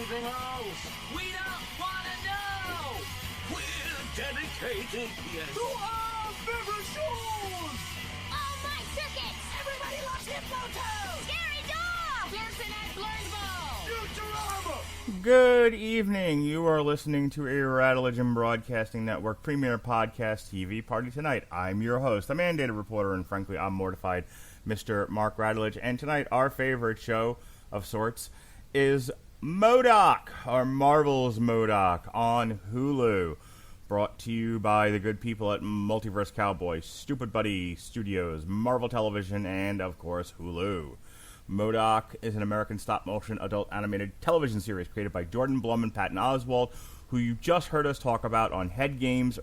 anything else. We don't want to know. We're dedicated, yes, To our favorite shows. Oh, my circuits! Everybody loves Hypnotoad. Scary dog! Dancing at Blurred Ball. Futurama. Good evening. You are listening to a Radulich Broadcasting Network premiere podcast TV party tonight. I'm your host, the mandated reporter, and frankly, I'm mortified, Mr. Mark Radulich. And tonight, our favorite show of sorts is M.O.D.O.K, or Marvel's M.O.D.O.K, on Hulu. Brought to you by the good people at Multiverse Cowboy, Stupid Buddy Studios, Marvel Television, and, of course, Hulu. M.O.D.O.K is an American stop-motion adult animated television series created by Jordan Blum and Patton Oswalt, who you just heard us talk about on Head Games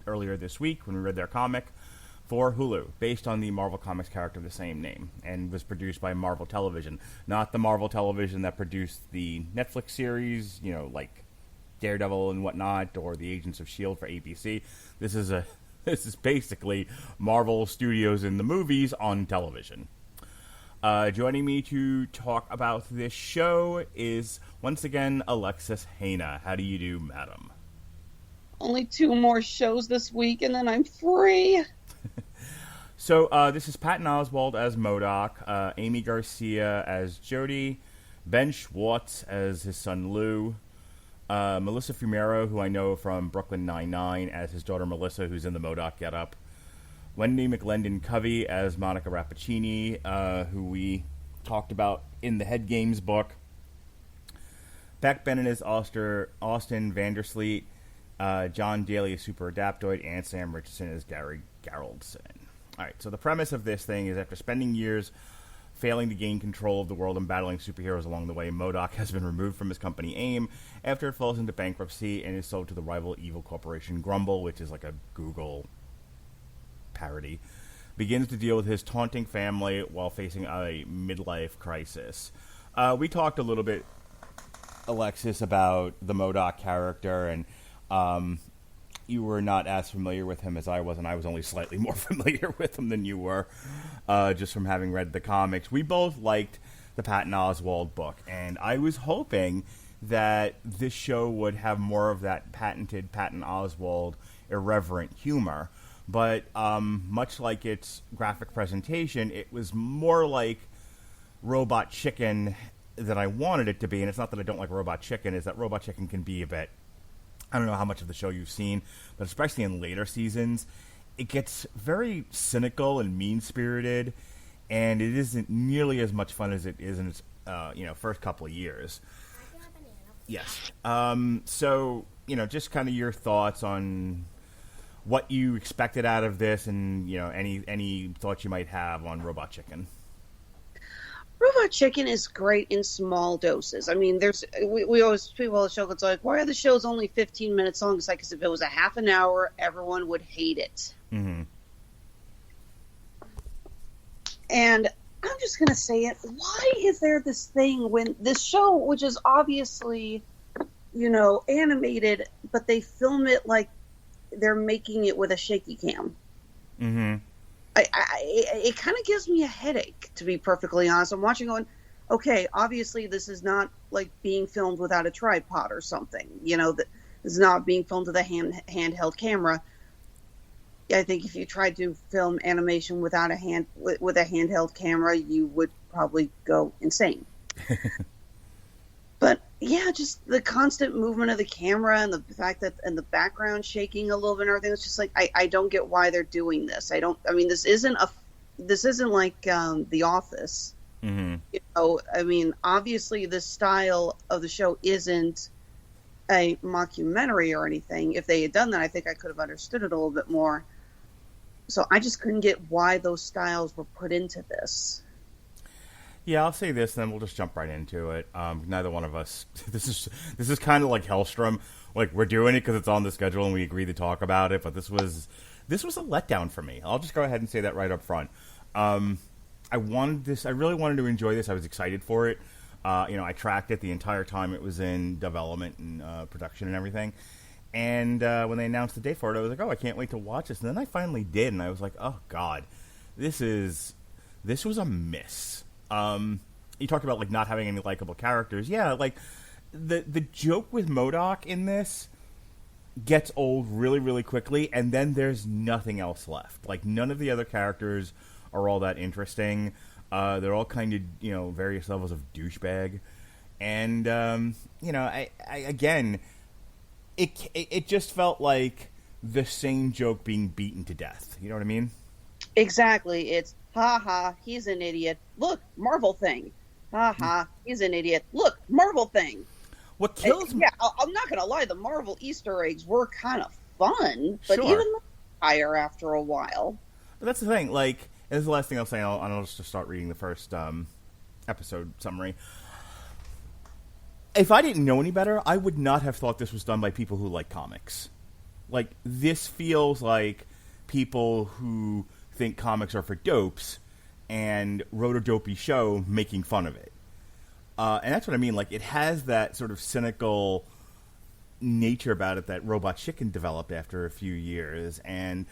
earlier this week when we read their comic for Hulu, based on the Marvel Comics character of the same name, and was produced by Marvel Television. Not the Marvel Television that produced the Netflix series, you know, like Daredevil and whatnot, or the Agents of S.H.I.E.L.D. for ABC. This is basically Marvel Studios in the movies on television. Joining me to talk about this show is, once again, Alexis Hejna. How do you do, madam? Only 2 more shows this week, and then I'm free. So, this is Patton Oswalt as M.O.D.O.K, Amy Garcia as Jody, Ben Schwartz as his son Lou, Melissa Fumero, who I know from Brooklyn Nine-Nine, as his daughter Melissa, who's in the M.O.D.O.K getup, Wendy McLendon-Covey as Monica Rappaccini, who we talked about in the Head Games book, Beck Bennett as Austin Vandersleet, John Daly as Super Adaptoid, and Sam Richardson as Gary Geraldson. All right, so the premise of this thing is, after spending years failing to gain control of the world and battling superheroes along the way, M.O.D.O.K has been removed from his company AIM after it falls into bankruptcy and is sold to the rival evil corporation Grumble, which is like a Google parody, begins to deal with his taunting family while facing a midlife crisis. We talked a little bit, Alexis, about the M.O.D.O.K character, and you were not as familiar with him as I was, and I was only slightly more familiar with him than you were, just from having read the comics. We both liked the Patton Oswalt book, and I was hoping that this show would have more of that patented Patton Oswalt irreverent humor. But much like its graphic presentation, it was more like Robot Chicken than I wanted it to be. And it's not that I don't like Robot Chicken, it's that Robot Chicken can be a bit... I don't know how much of the show you've seen, but especially in later seasons, it gets very cynical and mean-spirited, and it isn't nearly as much fun as it is in its first couple of years. Yes. So, just kind of your thoughts on what you expected out of this, and any thoughts you might have on Robot Chicken. Robot Chicken is great in small doses. I mean, we always, people on the show it's like, why are the shows only 15 minutes long? It's like, because if it was a half an hour, everyone would hate it. Mm-hmm. And I'm just going to say it. Why is there this thing when this show, which is obviously, animated, but they film it like they're making it with a shaky cam? Mm-hmm. It kind of gives me a headache, to be perfectly honest. I'm watching going, okay, obviously this is not like being filmed without a tripod or something. That this is not being filmed with a handheld camera. I think if you tried to film animation without a handheld camera, you would probably go insane. But yeah, just the constant movement of the camera and the fact that and the background shaking a little bit and everything. It's just like I don't get why they're doing this. This isn't like The Office. Mm-hmm. Obviously this style of the show isn't a mockumentary or anything. If they had done that, I think I could have understood it a little bit more. So I just couldn't get why those styles were put into this. Yeah, I'll say this, then we'll just jump right into it. Neither one of us. This is kind of like Hellstrom. Like, we're doing it because it's on the schedule and we agreed to talk about it. But this was a letdown for me. I'll just go ahead and say that right up front. I really wanted to enjoy this. I was excited for it. I tracked it the entire time it was in development and production and everything. And when they announced the date for it, I was like, oh, I can't wait to watch this. And then I finally did, and I was like, oh God, this was a miss. You talked about like not having any likable characters. Yeah, like the joke with M.O.D.O.K in this gets old really, really quickly, and then there's nothing else left. Like, none of the other characters are all that interesting. They're all kind of, various levels of douchebag. And, I again, it just felt like the same joke being beaten to death. You know what I mean? Exactly. It's, ha, he's an idiot. Look, Marvel thing. Ha, he's an idiot. Look, Marvel thing. What kills me? Yeah, I'm not going to lie. The Marvel Easter eggs were kind of fun, but Sure. even higher after a while. But that's the thing. Like, and this is the last thing I'll say. I'll just start reading the first episode summary. If I didn't know any better, I would not have thought this was done by people who like comics. Like, this feels like people who think comics are for dopes and wrote a dopey show making fun of it. And that's what I mean. Like, it has that sort of cynical nature about it that Robot Chicken developed after a few years. And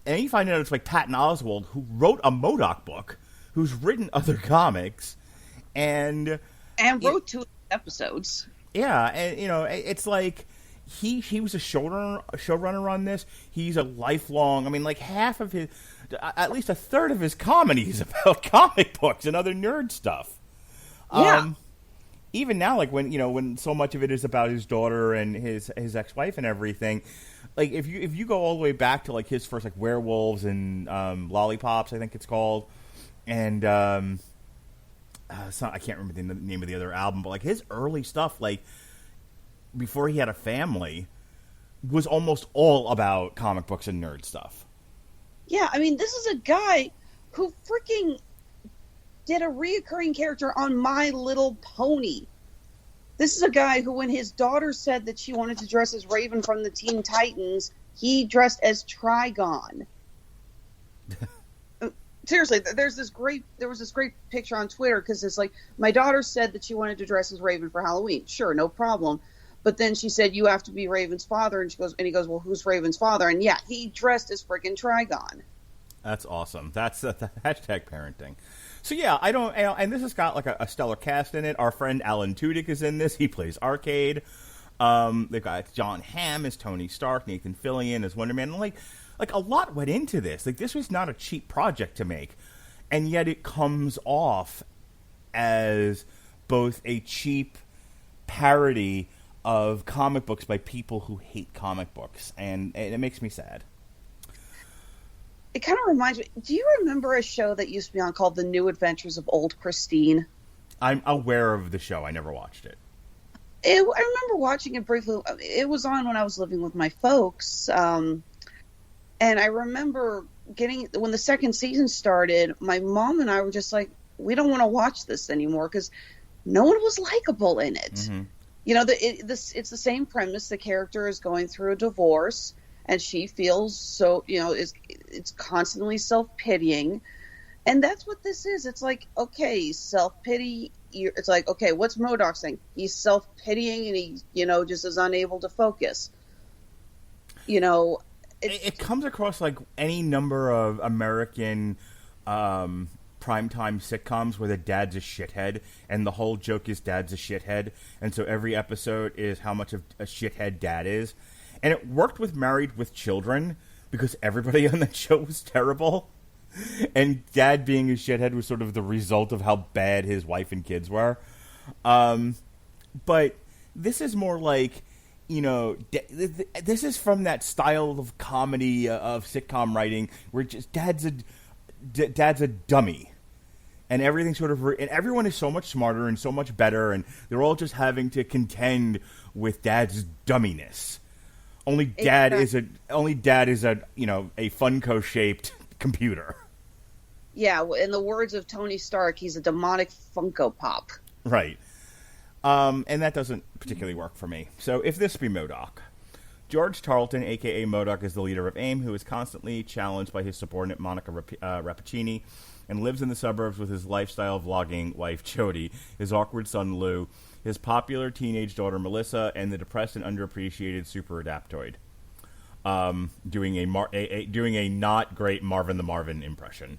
you find out it's like Patton Oswalt, who wrote a M.O.D.O.K book, who's written other comics, and wrote 2 episodes. Yeah, and it's like he was a showrunner on this. He's a lifelong. I mean, like half of his, at least a third of his comedy is about comic books and other nerd stuff. Yeah. Even now, like when so much of it is about his daughter and his ex-wife and everything, like if you go all the way back to like his first like Werewolves and Lollipops, I think it's called, and I can't remember the name of the other album, but like his early stuff, like before he had a family, was almost all about comic books and nerd stuff. Yeah, I mean, this is a guy who freaking did a reoccurring character on My Little Pony. This is a guy who, when his daughter said that she wanted to dress as Raven from the Teen Titans, he dressed as Trigon. Seriously, there was this great picture on Twitter because it's like, my daughter said that she wanted to dress as Raven for Halloween. Sure, no problem. But then she said, you have to be Raven's father, and he goes, well, who's Raven's father? And yeah, he dressed as freaking Trigon. That's awesome. That's the hashtag parenting. So yeah, and this has got like a stellar cast in it. Our friend Alan Tudyk is in this. He plays Arcade. They've got John Hamm as Tony Stark, Nathan Fillion as Wonder Man. And like a lot went into this. Like, this was not a cheap project to make, and yet it comes off as both a cheap parody of comic books by people who hate comic books, and it makes me sad. It kind of reminds me, do you remember a show that used to be on called The New Adventures of Old Christine? I'm aware of the show. I never watched it. I remember watching it briefly. It was on when I was living with my folks. And I remember when the second season started, my mom and I were just like, we don't want to watch this anymore because no one was likable in it. Mm-hmm. It's the same premise. The character is going through a divorce, and she feels so, it's constantly self-pitying. And that's what this is. It's like, okay, self-pity. It's like, okay, what's M.O.D.O.K saying? He's self-pitying and he, just is unable to focus. It comes across like any number of American primetime sitcoms where the dad's a shithead, and the whole joke is dad's a shithead. And so every episode is how much of a shithead dad is. And it worked with Married with Children because everybody on that show was terrible. And dad being a shithead was sort of the result of how bad his wife and kids were. But this is more like, this is from that style of comedy, of sitcom writing, where just dad's a dummy. And everything and everyone is so much smarter and so much better, and they're all just having to contend with dad's dumminess. Only dad is a Funko shaped computer. Yeah, in the words of Tony Stark, he's a demonic Funko Pop. Right. And that doesn't particularly work for me. So if this be M.O.D.O.K, George Tarleton, a.k.a. M.O.D.O.K, is the leader of AIM, who is constantly challenged by his subordinate Monica Rappaccini, and lives in the suburbs with his lifestyle vlogging wife Jody, his awkward son Lou, his popular teenage daughter Melissa, and the depressed and underappreciated super adaptoid, doing a not great Marvin the Marvin impression.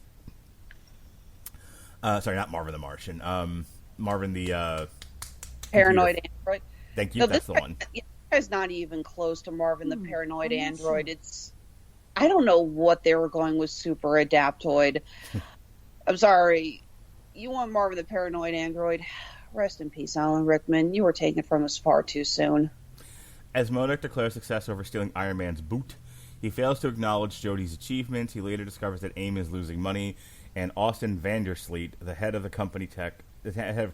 Sorry, not Marvin the Martian. Marvin the Paranoid Android. Thank you. No, That's the one. Yeah, this guy's not even close to Marvin the Paranoid Android. I don't know what they were going with Super Adaptoid. I'm sorry. You want Marvin the Paranoid Android? Rest in peace, Alan Rickman. You were taken from us far too soon. As MODOK declares success over stealing Iron Man's boot, he fails to acknowledge Jodie's achievements. He later discovers that AIM is losing money, and Austin Vandersleet, the head of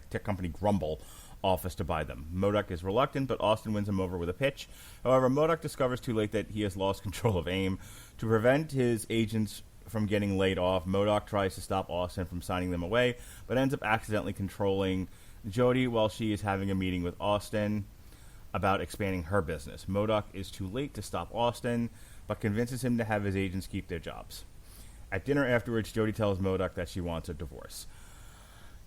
tech company Grumble, offers to buy them. MODOK is reluctant, but Austin wins him over with a pitch. However, MODOK discovers too late that he has lost control of AIM. To prevent his agents from getting laid off, MODOK tries to stop Austin from signing them away, but ends up accidentally controlling Jodie while she is having a meeting with Austin about expanding her business. MODOK is too late to stop Austin, but convinces him to have his agents keep their jobs. At dinner afterwards, Jodie tells MODOK that she wants a divorce.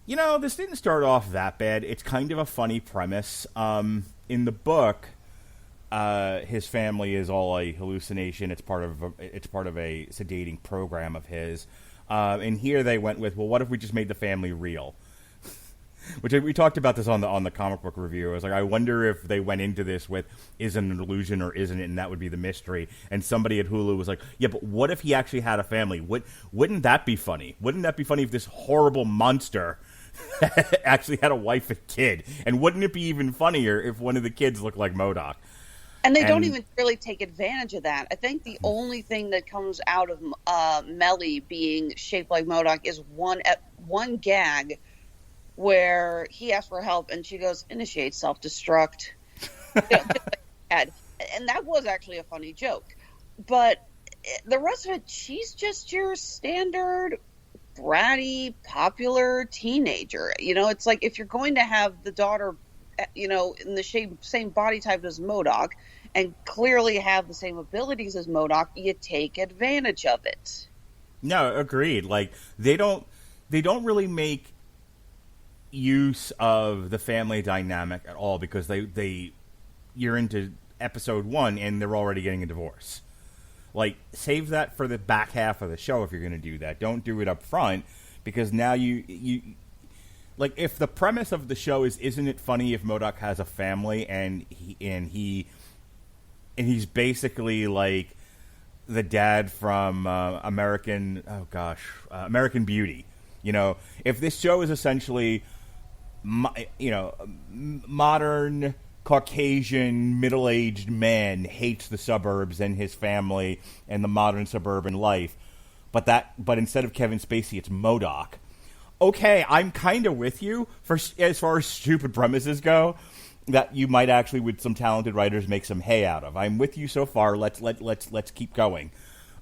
You know, this didn't start off that bad. It's kind of a funny premise. In the book, his family is all a hallucination. It's part of a sedating program of his. And here they went with, well, what if we just made the family real? Which we talked about this on the comic book review. I was like, I wonder if they went into this with, is it an illusion or isn't it? And that would be the mystery. And somebody at Hulu was like, yeah, but what if he actually had a family? Wouldn't that be funny? Wouldn't that be funny if this horrible monster actually had a wife and kid? And wouldn't it be even funnier if one of the kids looked like MODOK? And they don't even really take advantage of that. I think the only thing that comes out of Melly being shaped like MODOK is one gag where he asks for help and she goes, initiate self-destruct. And that was actually a funny joke. But the rest of it, she's just your standard bratty, popular teenager. You know, it's like if you're going to have the daughter, you know, in the same body type as MODOK and clearly have the same abilities as MODOK, you take advantage of it. No, agreed. Like, they don't really make use of the family dynamic at all because you're into episode 1 and they're already getting a divorce. Like, save that for the back half of the show if you're going to do that. Don't do it up front because now you like, if the premise of the show is, isn't it funny if MODOK has a family and he's basically like the dad from American Beauty. You know, if this show is essentially modern Caucasian middle-aged man hates the suburbs and his family and the modern suburban life, but instead of Kevin Spacey, it's MODOK. Okay, I'm kind of with you as far as stupid premises go. That you might actually, with some talented writers, make some hay out of. I'm with you so far. Let's keep going.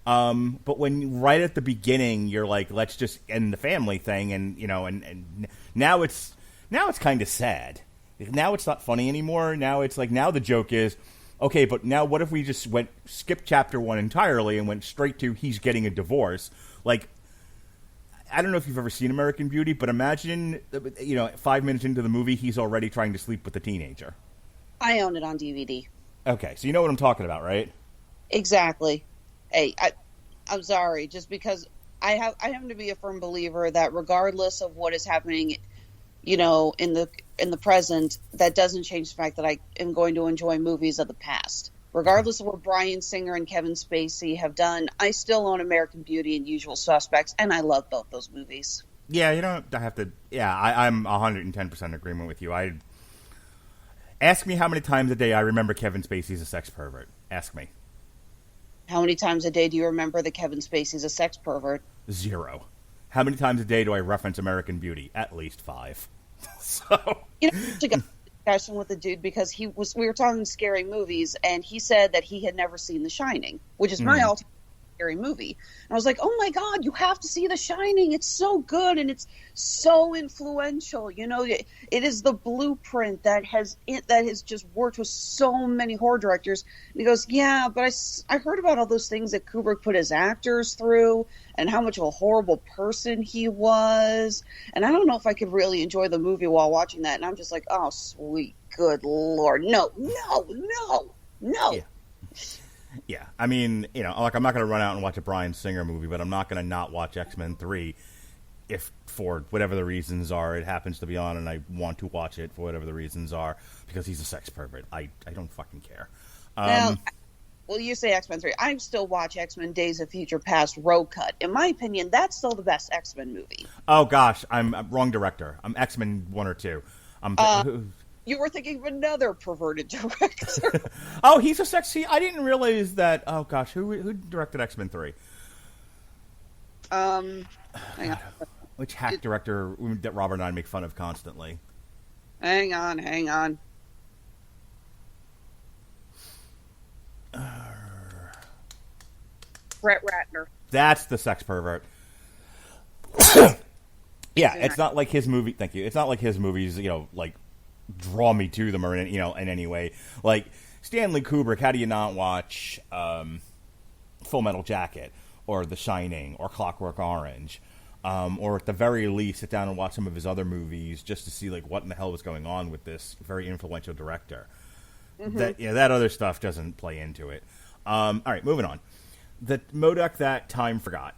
But when right at the beginning you're like, let's just end the family thing, and now it's kind of sad. Now it's not funny anymore. Now it's like, now the joke is, okay, but now what if we just skipped chapter 1 entirely and went straight to he's getting a divorce? Like, I don't know if you've ever seen American Beauty, but imagine, 5 minutes into the movie, he's already trying to sleep with the teenager. I own it on DVD. Okay, so you know what I'm talking about, right? Exactly. Hey, I'm sorry, just because I happen to be a firm believer that regardless of what is happening, in the present, that doesn't change the fact that I am going to enjoy movies of the past. Regardless of what Bryan Singer and Kevin Spacey have done, I still own American Beauty and Usual Suspects, and I love both those movies. Yeah, you don't have to. Yeah, I'm 110% in agreement with you. Ask me how many times a day I remember Kevin Spacey's a sex pervert. Ask me. How many times a day do you remember that Kevin Spacey's a sex pervert? 0. How many times a day do I reference American Beauty? At least 5. So, discussion with the dude because we were talking scary movies and he said that he had never seen The Shining, which is my all-time scary movie. And I was like, oh my God, you have to see The Shining. It's so good and it's so influential. It is the blueprint that has just worked with so many horror directors. And he goes, yeah, but I heard about all those things that Kubrick put his actors through and how much of a horrible person he was. And I don't know if I could really enjoy the movie while watching that. And I'm just like, oh, sweet, good Lord. No. Yeah. I mean, like, I'm not going to run out and watch a Bryan Singer movie, but I'm not going to not watch X-Men 3. if for whatever the reasons are, it happens to be on and I want to watch it for whatever the reasons are, because he's a sex pervert. I don't fucking care. Well, you say X-Men 3. I still watch X-Men Days of Future Past Road Cut. In my opinion, that's still the best X-Men movie. Oh, gosh. I'm wrong director. I'm X-Men 1 or 2. You were thinking of another perverted director. Oh, he's a sexy... I didn't realize that... Oh, gosh. Who directed X-Men 3? Hang on. Which hack director that Robert and I make fun of constantly? Hang on. Brett Ratner. That's the sex pervert. Yeah, it's not like his movie. Thank you. It's not like his movies, like draw me to them or in any way. Like Stanley Kubrick, how do you not watch Full Metal Jacket or The Shining or Clockwork Orange? Or at the very least, sit down and watch some of his other movies just to see like what in the hell was going on with this very influential director. Mm-hmm. That other stuff doesn't play into it. All right, moving on. The M.O.D.O.K that time forgot.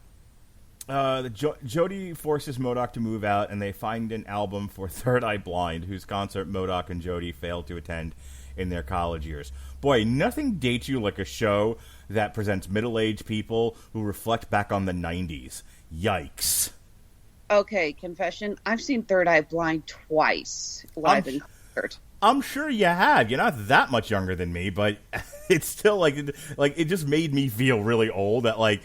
Jody forces M.O.D.O.K to move out, and they find an album for Third Eye Blind, whose concert M.O.D.O.K and Jody failed to attend in their college years. Boy, nothing dates you like a show that presents middle-aged people who reflect back on the 90s. Yikes. Okay, confession. I've seen Third Eye Blind twice live in concert. I'm sure you have. You're not that much younger than me, but it's still like it just made me feel really old. That like,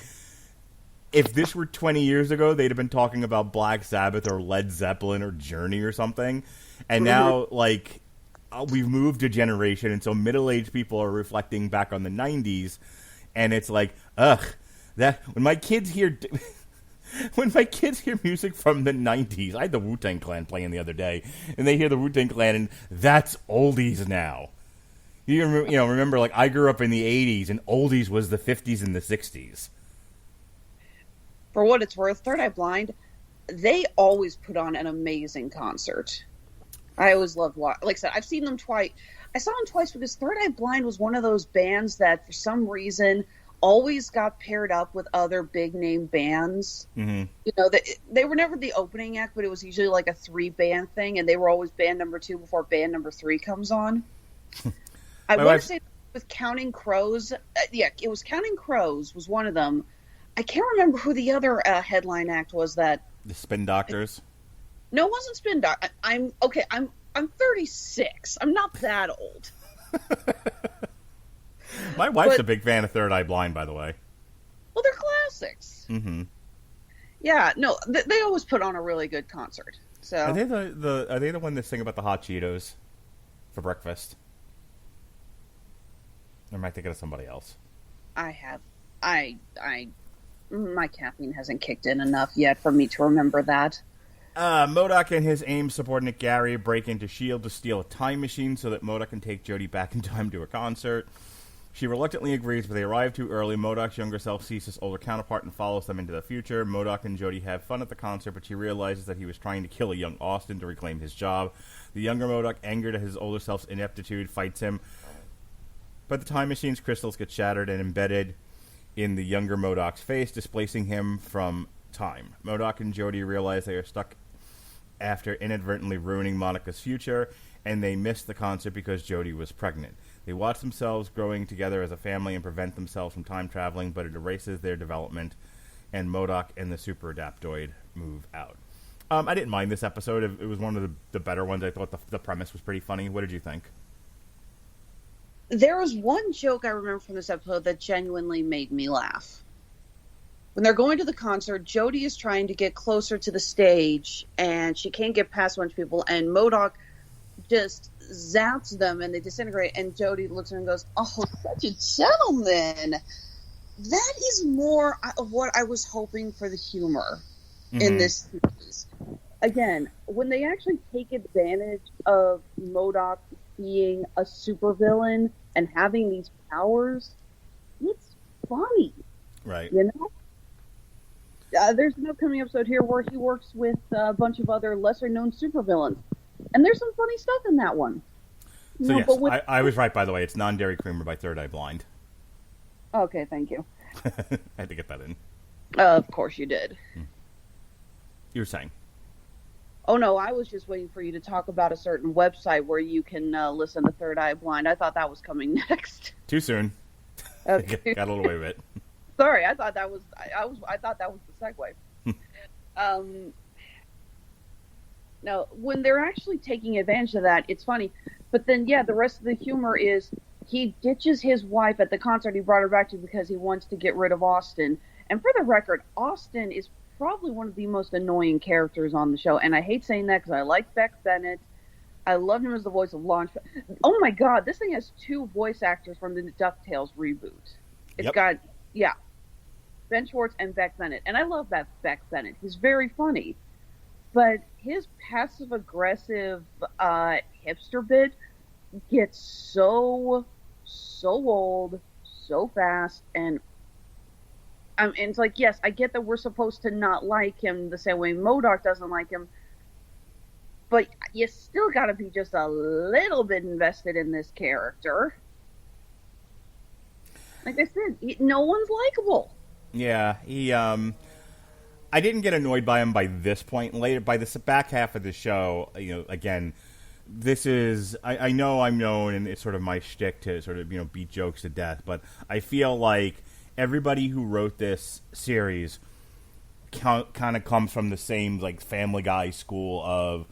if this were 20 years ago, they'd have been talking about Black Sabbath or Led Zeppelin or Journey or something, and now like we've moved a generation, and so middle-aged people are reflecting back on the 90s, and it's like, ugh, that when my kids hear. When my kids hear music from the 90s, I had the Wu-Tang Clan playing the other day, and they hear the Wu-Tang Clan, and that's oldies now. Remember, like, I grew up in the 80s, and oldies was the 50s and the 60s. For what it's worth, Third Eye Blind, they always put on an amazing concert. I always loved watching. Like I said, I've seen them twice. I saw them twice because Third Eye Blind was one of those bands that, for some reason, always got paired up with other big name bands. Mm-hmm. They were never the opening act, but it was usually like a 3-band thing, and they were always band number 2 before band number 3 comes on. I want to say with Counting Crows, it was Counting Crows was one of them. I can't remember who the other headline act was. That the Spin Doctors. No, it wasn't Spin Doctors. I'm 36. I'm not that old. My wife's a big fan of Third Eye Blind, by the way. Well, they're classics. Mm-hmm. Yeah, no, they always put on a really good concert. So are they the one that sing about the hot Cheetos for breakfast? Or am I thinking of somebody else? My caffeine hasn't kicked in enough yet for me to remember that. M.O.D.O.K and his AIM subordinate Gary break into S.H.I.E.L.D. to steal a time machine so that M.O.D.O.K can take Jody back in time to a concert. She reluctantly agrees, but they arrive too early. M.O.D.O.K's younger self sees his older counterpart and follows them into the future. M.O.D.O.K and Jody have fun at the concert, but she realizes that he was trying to kill a young Austin to reclaim his job. The younger M.O.D.O.K, angered at his older self's ineptitude, fights him. But the time machine's crystals get shattered and embedded in the younger M.O.D.O.K's face, displacing him from time. M.O.D.O.K and Jody realize they are stuck after inadvertently ruining Monica's future, and they miss the concert because Jody was pregnant. They watch themselves growing together as a family and prevent themselves from time traveling, but it erases their development, and M.O.D.O.K and the Super Adaptoid move out. I didn't mind this episode. It was one of the better ones. I thought the premise was pretty funny. What did you think? There was one joke I remember from this episode that genuinely made me laugh. When they're going to the concert, Jody is trying to get closer to the stage, and she can't get past a bunch of people, and M.O.D.O.K just zaps them, and they disintegrate, and Jody looks at her and goes, "Oh, such a gentleman." That is more of what I was hoping for the humor in this series. Again, when they actually take advantage of M.O.D.O.K being a supervillain and having these powers, it's funny. Right. You know? There's an upcoming episode here where he works with a bunch of other lesser-known supervillains. And there's some funny stuff in that one. So, yes, I was right, by the way. It's Non-Dairy Creamer by Third Eye Blind. Okay, thank you. I had to get that in. Of course you did. You were saying. Oh, no, I was just waiting for you to talk about a certain website where you can listen to Third Eye Blind. I thought that was coming next. Too soon. Okay. Got a little away with it. Sorry, I thought that was I thought that was the segue. No, when they're actually taking advantage of that, it's funny. But then, yeah, the rest of the humor is he ditches his wife at the concert he brought her back to because he wants to get rid of Austin. And for the record, Austin is probably one of the most annoying characters on the show. And I hate saying that because I like Beck Bennett. I love him as the voice of Launch. Oh my God, this thing has 2 voice actors from the DuckTales reboot. It's got, Ben Schwartz and Beck Bennett. And I love Beck Bennett. He's very funny. But his passive-aggressive hipster bit gets so old, so fast, and it's like, yes, I get that we're supposed to not like him the same way M.O.D.O.K doesn't like him, but you still got to be just a little bit invested in this character. Like I said, no one's likable. Yeah, I didn't get annoyed by him by this point. Later, by the back half of the show, again, this is, I know I'm known, and it's sort of my shtick to sort of, beat jokes to death, but I feel like everybody who wrote this series kind of comes from the same, like, Family Guy school of,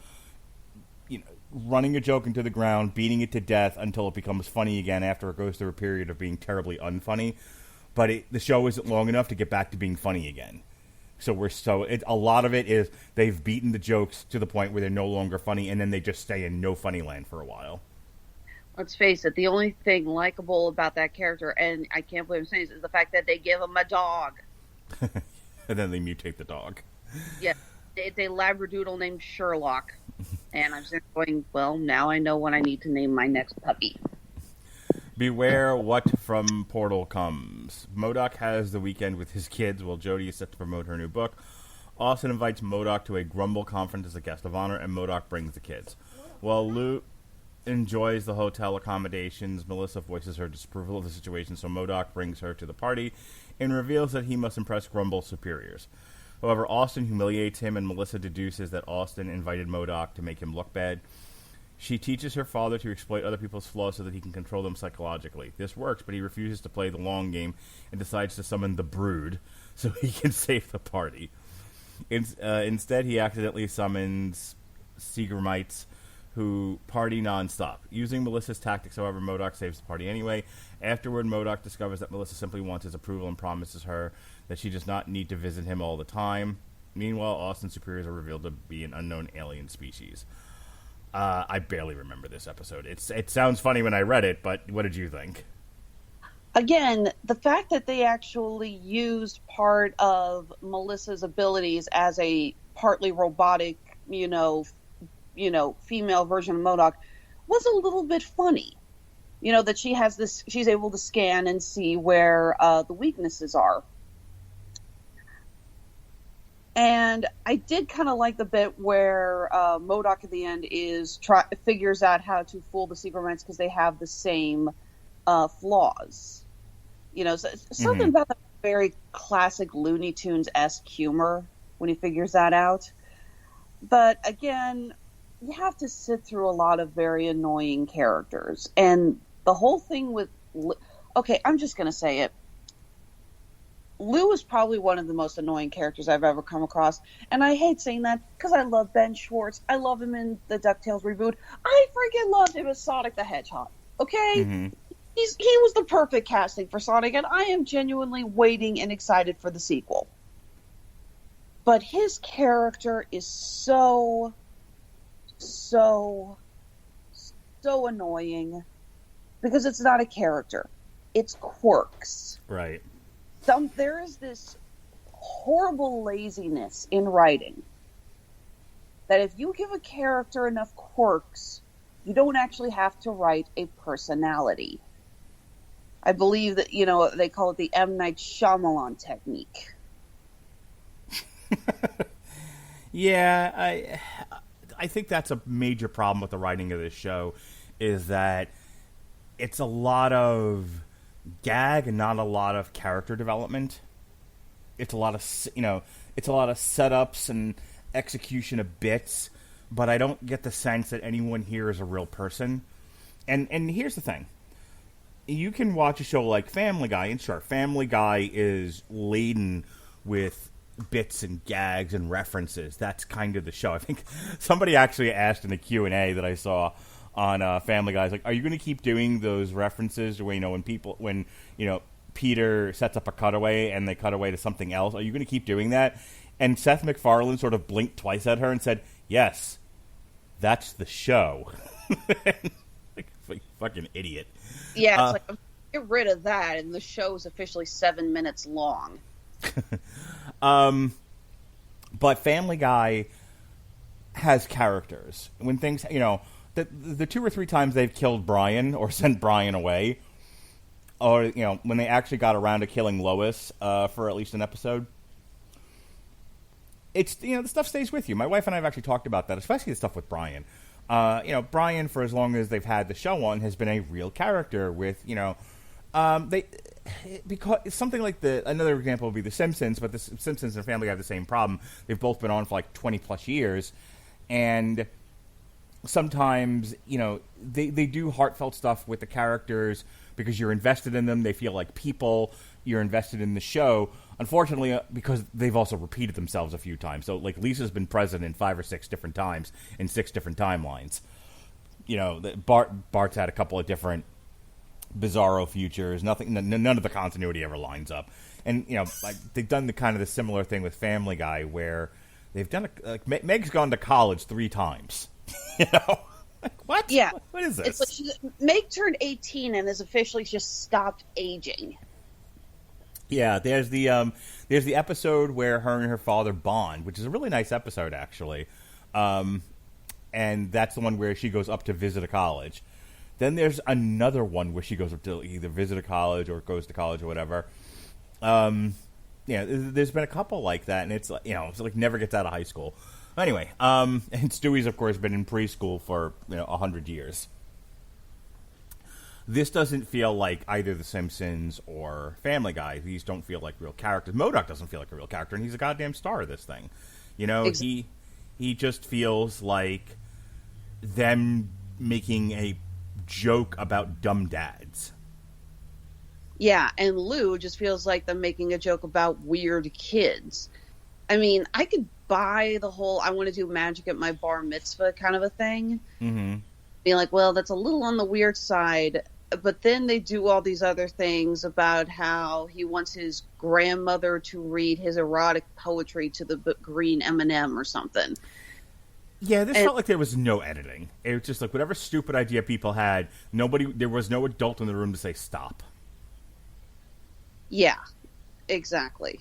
running a joke into the ground, beating it to death until it becomes funny again after it goes through a period of being terribly unfunny. But the show isn't long enough to get back to being funny again. So a lot of it is they've beaten the jokes to the point where they're no longer funny, and then they just stay in no funny land for a while. Let's face it, the only thing likable about that character, and I can't believe I'm saying this, is the fact that they give him a dog. And then they mutate the dog. Yeah, it's a Labradoodle named Sherlock. And I'm just going, well, now I know when I need to name my next puppy. Beware what from Portal comes. M.O.D.O.K has the weekend with his kids while Jody is set to promote her new book. Austin invites M.O.D.O.K to a Grumble conference as a guest of honor, and M.O.D.O.K brings the kids. While Lou enjoys the hotel accommodations, Melissa voices her disapproval of the situation, so M.O.D.O.K brings her to the party and reveals that he must impress Grumble's superiors. However, Austin humiliates him, and Melissa deduces that Austin invited M.O.D.O.K to make him look bad. She teaches her father to exploit other people's flaws so that he can control them psychologically. This works, but he refuses to play the long game and decides to summon the Brood so he can save the party. Instead, he accidentally summons Seagramites, who party nonstop. Using Melissa's tactics, however, M.O.D.O.K saves the party anyway. Afterward, M.O.D.O.K discovers that Melissa simply wants his approval and promises her that she does not need to visit him all the time. Meanwhile, Austin's superiors are revealed to be an unknown alien species. I barely remember this episode. It sounds funny when I read it, but what did you think? Again, the fact that they actually used part of Melissa's abilities as a partly robotic, female version of M.O.D.O.K was a little bit funny. That she has this, she's able to scan and see where the weaknesses are. And I did kind of like the bit where M.O.D.O.K at the end figures out how to fool the Seagramites because they have the same flaws. Something about that very classic Looney Tunes-esque humor when he figures that out. But again, you have to sit through a lot of very annoying characters. And the whole thing with... Okay, I'm just going to say it. Lou is probably one of the most annoying characters I've ever come across. And I hate saying that because I love Ben Schwartz. I love him in the DuckTales reboot. I freaking loved him as Sonic the Hedgehog. Okay? Mm-hmm. He was the perfect casting for Sonic, and I am genuinely waiting and excited for the sequel. But his character is so annoying because it's not a character. It's quirks. Right. There is this horrible laziness in writing that if you give a character enough quirks, you don't actually have to write a personality. I believe that, they call it the M. Night Shyamalan technique. Yeah, I think that's a major problem with the writing of this show, is that it's a lot of gag and not a lot of character development. It's a lot of, it's a lot of setups, and execution of bits, but I don't get the sense that anyone here is a real person. And here's the thing. You can watch a show like Family Guy, and sure, Family Guy is laden with bits and gags and references. That's kind of the show. I think somebody actually asked in the Q&A that I saw on Family Guy, like, are you going to keep doing those references where, when Peter sets up a cutaway and they cut away to something else? Are you going to keep doing that? And Seth MacFarlane sort of blinked twice at her and said, yes, that's the show. like fucking idiot. Yeah, it's like, get rid of that, and the show's officially 7 minutes long. But Family Guy has characters. When things, the 2 or 3 times they've killed Brian or sent Brian away, or, when they actually got around to killing Lois for at least an episode, it's, the stuff stays with you. My wife and I have actually talked about that, especially the stuff with Brian. Brian, for as long as they've had the show on, has been a real character with, because something like another example would be The Simpsons, but The Simpsons and Family Guy have the same problem. They've both been on for like 20 plus years, and sometimes, they do heartfelt stuff with the characters because you're invested in them. They feel like people. You're invested in the show. Unfortunately, because they've also repeated themselves a few times. So, like, Lisa's been president 5 or 6 different times in 6 different timelines. Bart's had a couple of different bizarro futures. None of the continuity ever lines up. And, they've done the similar thing with Family Guy, where they've done Meg's gone to college 3 times. What? Yeah. What is this? It's like Meg turned 18 and has officially just stopped aging. Yeah, there's the episode where her and her father bond, which is a really nice episode, actually. And that's the one where she goes up to visit a college. Then there's another one where she goes up to either visit a college or goes to college or whatever. There's been a couple like that, and it's like never gets out of high school. Anyway, and Stewie's, of course, been in preschool for 100 years. This doesn't feel like either The Simpsons or Family Guy. These don't feel like real characters. M.O.D.O.K doesn't feel like a real character, and he's a goddamn star of this thing. Exactly. He just feels like them making a joke about dumb dads. Yeah, and Lou just feels like them making a joke about weird kids. I mean, I could buy the whole I want to do magic at my bar mitzvah kind of a thing. Mm-hmm. Being like, well, that's a little on the weird side. But then they do all these other things about how he wants his grandmother to read his erotic poetry to the green M&M or something. Yeah, this felt like there was no editing. It was just like whatever stupid idea people had, there was no adult in the room to say stop. Yeah, exactly.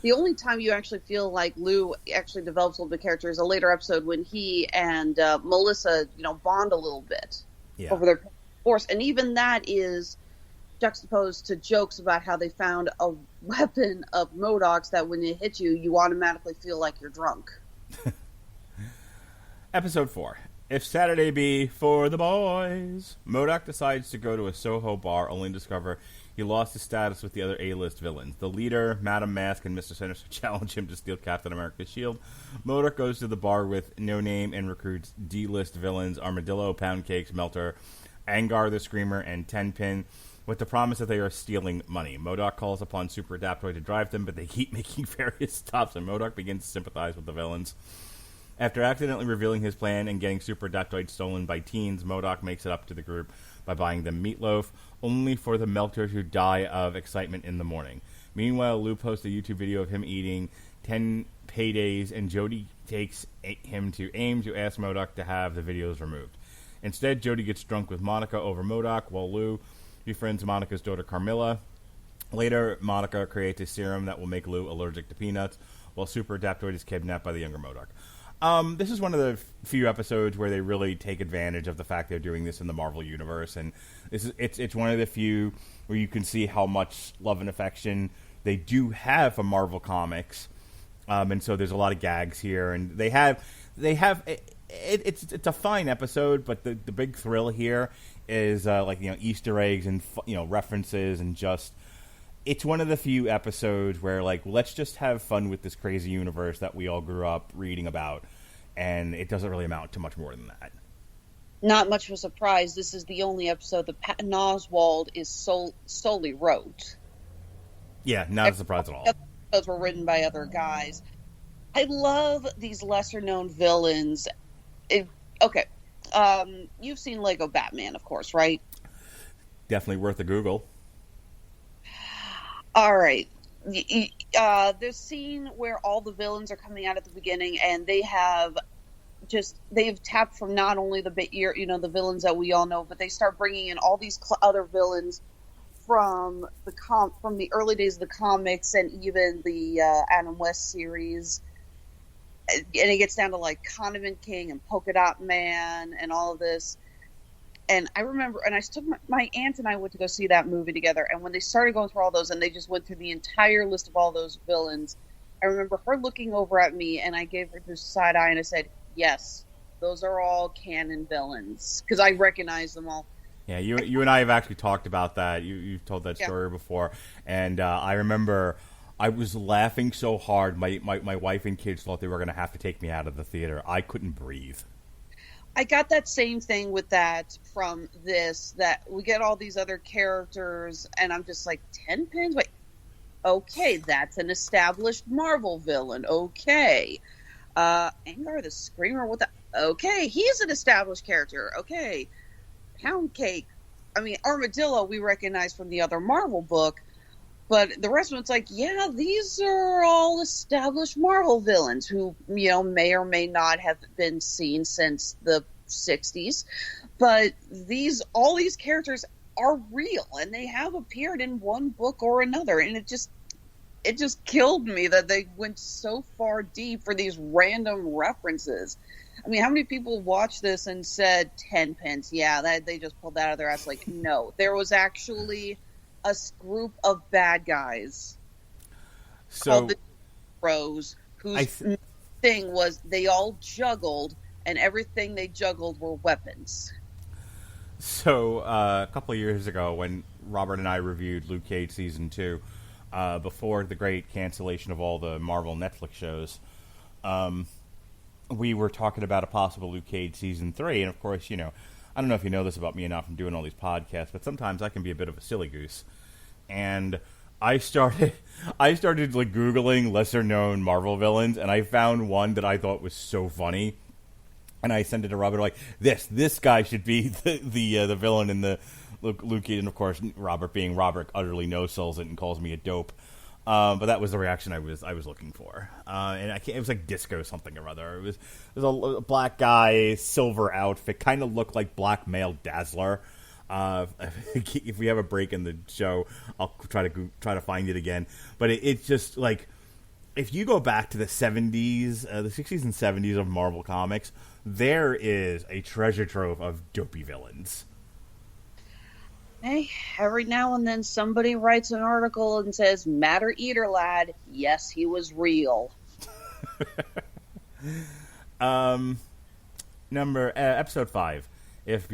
The only time you actually feel like Lou actually develops a little bit of character is a later episode when he and Melissa, bond a little bit over their force. And even that is juxtaposed to jokes about how they found a weapon of MODOK's that when it hits you, you automatically feel like you're drunk. Episode 4. If Saturday be for the boys, M.O.D.O.K decides to go to a Soho bar only to discover he lost his status with the other A-list villains. The leader, Madam Mask, and Mr. Sinister challenge him to steal Captain America's shield. M.O.D.O.K goes to the bar with No Name and recruits D-list villains Armadillo, Pound Cakes, Melter, Angar the Screamer, and Tenpin, with the promise that they are stealing money. M.O.D.O.K calls upon Super Adaptoid to drive them, but they keep making various stops, and M.O.D.O.K begins to sympathize with the villains. After accidentally revealing his plan and getting Super Adaptoid stolen by teens, M.O.D.O.K makes it up to the group by buying them meatloaf, only for the Melter to die of excitement in the morning. Meanwhile, Lou posts a YouTube video of him eating 10 paydays, and Jody takes him to AIM to ask M.O.D.O.K to have the videos removed. Instead, Jody gets drunk with Monica over M.O.D.O.K, while Lou befriends Monica's daughter Carmilla. Later, Monica creates a serum that will make Lou allergic to peanuts, while Super Adaptoid is kidnapped by the younger M.O.D.O.K. This is one of the few episodes where they really take advantage of the fact they're doing this in the Marvel Universe, and it's one of the few where you can see how much love and affection they do have for Marvel Comics, and so there's a lot of gags here, and they have it's a fine episode, but the big thrill here is Easter eggs and references and just it's one of the few episodes where, like, let's just have fun with this crazy universe that we all grew up reading about, and it doesn't really amount to much more than that. Not much of a surprise. This is the only episode that Patton Oswalt is solely wrote. Yeah, not a surprise at all. Episodes were written by other guys. I love these lesser-known villains. You've seen Lego Batman, of course, right? Definitely worth a Google. All right. This scene where all the villains are coming out at the beginning, and they've tapped from not only the villains that we all know, but they start bringing in all these other villains from the early days of the comics and even the Adam West series. And it gets down to like Condiment King and Polka Dot Man and all of this. And I remember, and I took my aunt and I went to go see that movie together. And when they started going through all those, and they just went through the entire list of all those villains, I remember her looking over at me, and I gave her this side eye, and I said, "Yes, those are all canon villains," because I recognize them all. Yeah, you and I have actually talked about that. You've told that story before, and I remember I was laughing so hard. My wife and kids thought they were going to have to take me out of the theater. I couldn't breathe. I got that same thing with that from this, that we get all these other characters, and I'm just like, 10 pins? Wait, okay, that's an established Marvel villain. Okay. Angar the Screamer, okay, he's an established character. Okay. Pound Cake. I mean, Armadillo we recognize from the other Marvel book, but the rest of it's like, yeah, these are all established Marvel villains who, may or may not have been seen since the 60s. But all these characters are real, and they have appeared in one book or another. And it just killed me that they went so far deep for these random references. I mean, how many people watched this and said 10 pence? Yeah, that they just pulled that out of their ass. Like, no, there was actually a group of bad guys called the Bros, whose thing was they all juggled, and everything they juggled were weapons. So a couple of years ago, when Robert and I reviewed Luke Cage Season 2, before the great cancellation of all the Marvel Netflix shows, we were talking about a possible Luke Cage Season 3, and of course, I don't know if you know this about me enough from doing all these podcasts, but sometimes I can be a bit of a silly goose. And I started like Googling lesser known Marvel villains, and I found one that I thought was so funny. And I sent it to Robert, like, this guy should be the villain in the Luke Cage. And of course, Robert, being Robert, utterly no-sells it and calls me a dope. But that was the reaction I was looking for. And it was like disco something or other. It was a black guy, silver outfit, kind of looked like black male Dazzler. If we have a break in the show, I'll try to find it again. But it's just like, if you go back to the 70s, the 60s and 70s of Marvel Comics, there is a treasure trove of dopey villains. Hey, every now and then somebody writes an article and says, "Matter Eater Lad, yes, he was real." Episode 5. If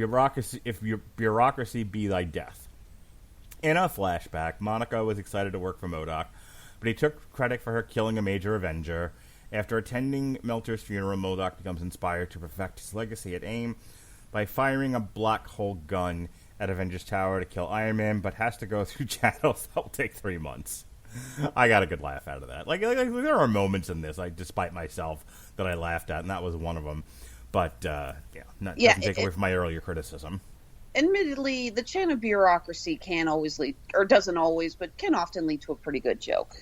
bureaucracy be thy death. In a flashback, Monica was excited to work for M.O.D.O.K, but he took credit for her killing a major Avenger. After attending Melter's funeral, M.O.D.O.K becomes inspired to perfect his legacy at AIM by firing a black hole gun at Avengers Tower to kill Iron Man, but has to go through channels that will take 3 months. I got a good laugh out of that. Like there are moments in this, despite myself, that I laughed at, and that was one of them. But, doesn't take away from my earlier criticism. Admittedly, the chain of bureaucracy can always lead, or doesn't always, but can often lead to a pretty good joke.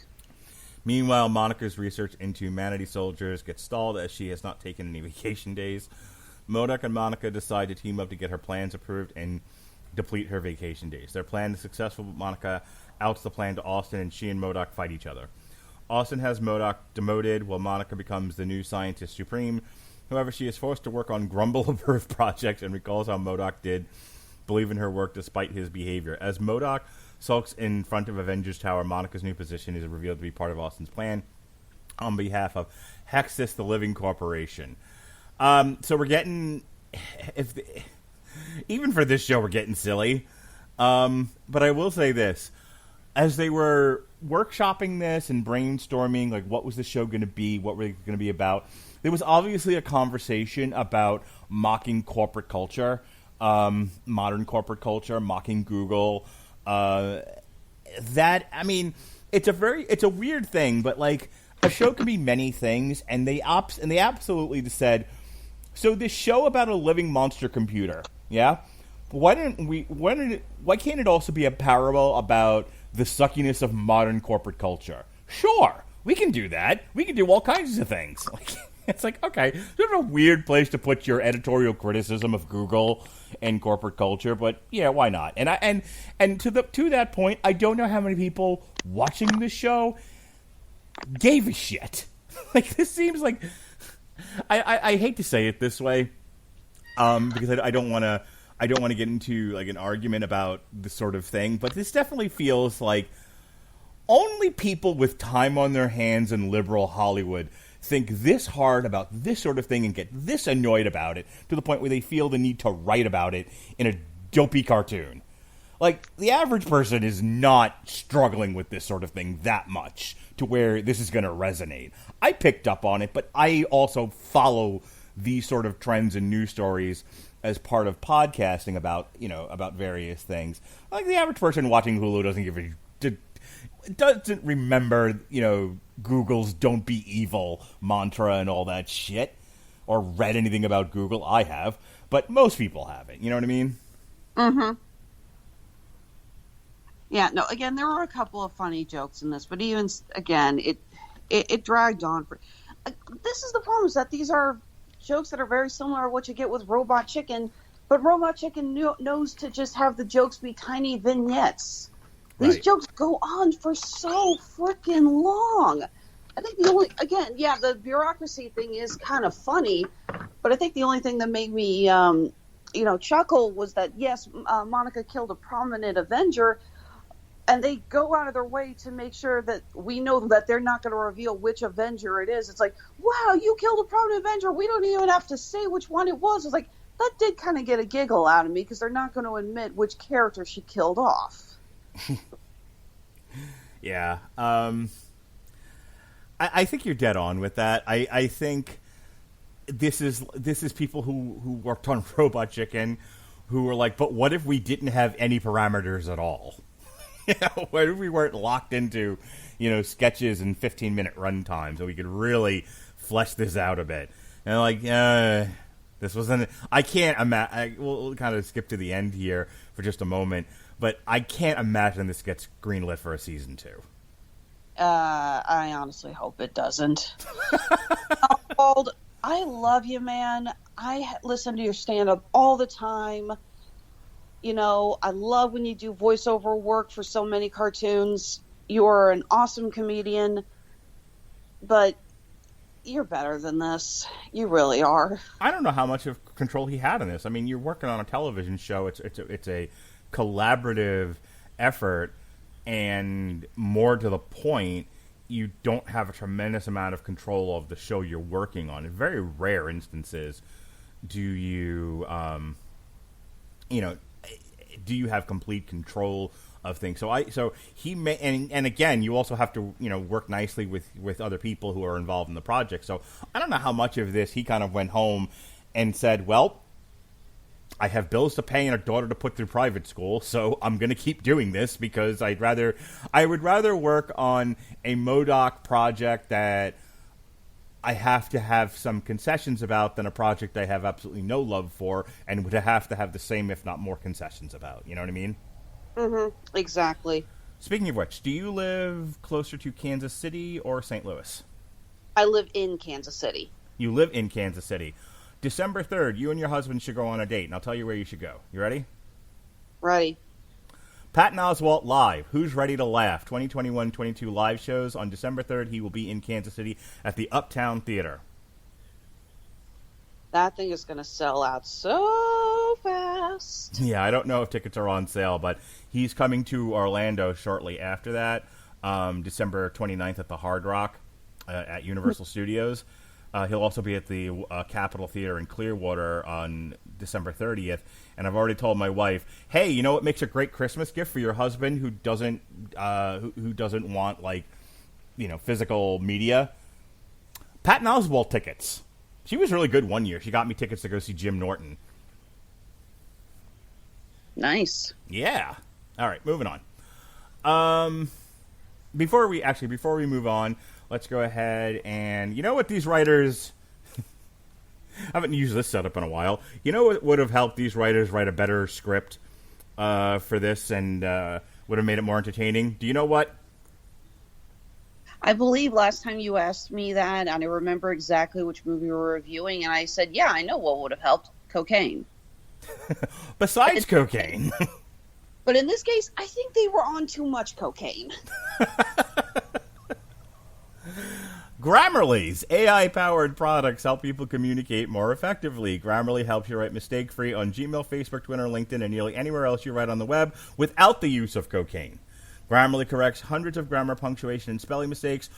Meanwhile, Monica's research into humanity soldiers gets stalled as she has not taken any vacation days. M.O.D.O.K and Monica decide to team up to get her plans approved and deplete her vacation days. Their plan is successful, but Monica outs the plan to Austin, and she and M.O.D.O.K fight each other. Austin has M.O.D.O.K demoted, while Monica becomes the new scientist supreme. However, she is forced to work on Grumble of Earth project and recalls how M.O.D.O.K did believe in her work despite his behavior. As M.O.D.O.K sulks in front of Avengers Tower, Monica's new position is revealed to be part of Austin's plan on behalf of Hexus, the Living Corporation. So we're getting... even for this show, we're getting silly. But I will say this. as they were workshopping this and brainstorming, like, what was the show going to be, what were they going to be about, there was obviously a conversation about mocking corporate culture, modern corporate culture, mocking Google. That, I mean, it's a weird thing, but, like, a show can be many things, and they absolutely said, so this show about a living monster computer, yeah? Why can't it also be a parable about the suckiness of modern corporate culture? Sure, we can do that. We can do all kinds of things. It's like, okay, sort of a weird place to put your editorial criticism of Google and corporate culture, but yeah, why not? And to that point, I don't know how many people watching this show gave a shit. Like, this seems like, I hate to say it this way, because I don't want to get into, like, an argument about this sort of thing, but this definitely feels like only people with time on their hands in liberal Hollywood think this hard about this sort of thing and get this annoyed about it to the point where they feel the need to write about it in a dopey cartoon. Like, the average person is not struggling with this sort of thing that much to where this is going to resonate. I picked up on it, but I also follow these sort of trends and news stories as part of podcasting about various things. Like, the average person watching Hulu doesn't remember, Google's "Don't be evil" mantra and all that shit, or read anything about Google. I have, but most people haven't. You know what I mean? Mm-hmm. Yeah, no, again, there were a couple of funny jokes in this, but even, again, it dragged on. This is the problem, is that these are jokes that are very similar to what you get with Robot Chicken, but Robot Chicken knows to just have the jokes be tiny vignettes. These Right. jokes go on for so freaking long. I think the bureaucracy thing is kind of funny, but I think the only thing that made me, chuckle was that, yes, Monica killed a prominent Avenger, and they go out of their way to make sure that we know that they're not going to reveal which Avenger it is. It's like, wow, you killed a prominent Avenger. We don't even have to say which one it was. It's like, that did kind of get a giggle out of me, because they're not going to admit which character she killed off. Yeah. I think you're dead on with that. I think this is people who worked on Robot Chicken who were like, but what if we didn't have any parameters at all? What if we weren't locked into, sketches and 15-minute run times, so we could really flesh this out a bit? And like, this wasn't. I can't imagine. We'll kind of skip to the end here for just a moment, but I can't imagine this gets greenlit for a season 2. I honestly hope it doesn't. Oswald, I love you, man. I listen to your stand-up all the time. I love when you do voiceover work for so many cartoons. You're an awesome comedian, but you're better than this. You really are. I don't know how much of control he had in this. I mean, you're working on a television show. It's a collaborative effort, and more to the point, you don't have a tremendous amount of control of the show you're working on. In very rare instances, do you, do you have complete control of things? So he may, and again, you also have to, work nicely with other people who are involved in the project. So I don't know how much of this he kind of went home and said, well, I have bills to pay and a daughter to put through private school, so I'm going to keep doing this because I would rather work on a MODOK project that I have to have some concessions about than a project I have absolutely no love for and would have to have the same, if not more, concessions about. You know what I mean? Mm-hmm. Exactly. Speaking of which, do you live closer to Kansas City or St. Louis? I live in Kansas City. You live in Kansas City. December 3rd, you and your husband should go on a date, and I'll tell you where you should go. You ready? Ready. Patton Oswalt Live. Who's Ready to Laugh? 2021-22 live shows. On December 3rd, he will be in Kansas City at the Uptown Theater. That thing is going to sell out so fast. Yeah, I don't know if tickets are on sale, but he's coming to Orlando shortly after that, December 29th at the Hard Rock at Universal Studios. He'll also be at the Capitol Theater in Clearwater on December 30th. And I've already told my wife, hey, you know what makes a great Christmas gift for your husband who doesn't want, like, physical media? Patton Oswalt tickets. She was really good one year. She got me tickets to go see Jim Norton. Nice. Yeah. All right, moving on. Before we move on, let's go ahead and, you know what these writers... I haven't used this setup in a while. You know what would have helped these writers write a better script for this and would have made it more entertaining? Do you know what? I believe last time you asked me that, and I remember exactly which movie we were reviewing, and I said, yeah, I know what would have helped. Cocaine. Besides cocaine. But in this case, I think they were on too much cocaine. Grammarly's AI-powered products help people communicate more effectively. Grammarly helps you write mistake-free on Gmail, Facebook, Twitter, LinkedIn, and nearly anywhere else you write on the web without the use of cocaine. Grammarly corrects hundreds of grammar, punctuation, and spelling mistakes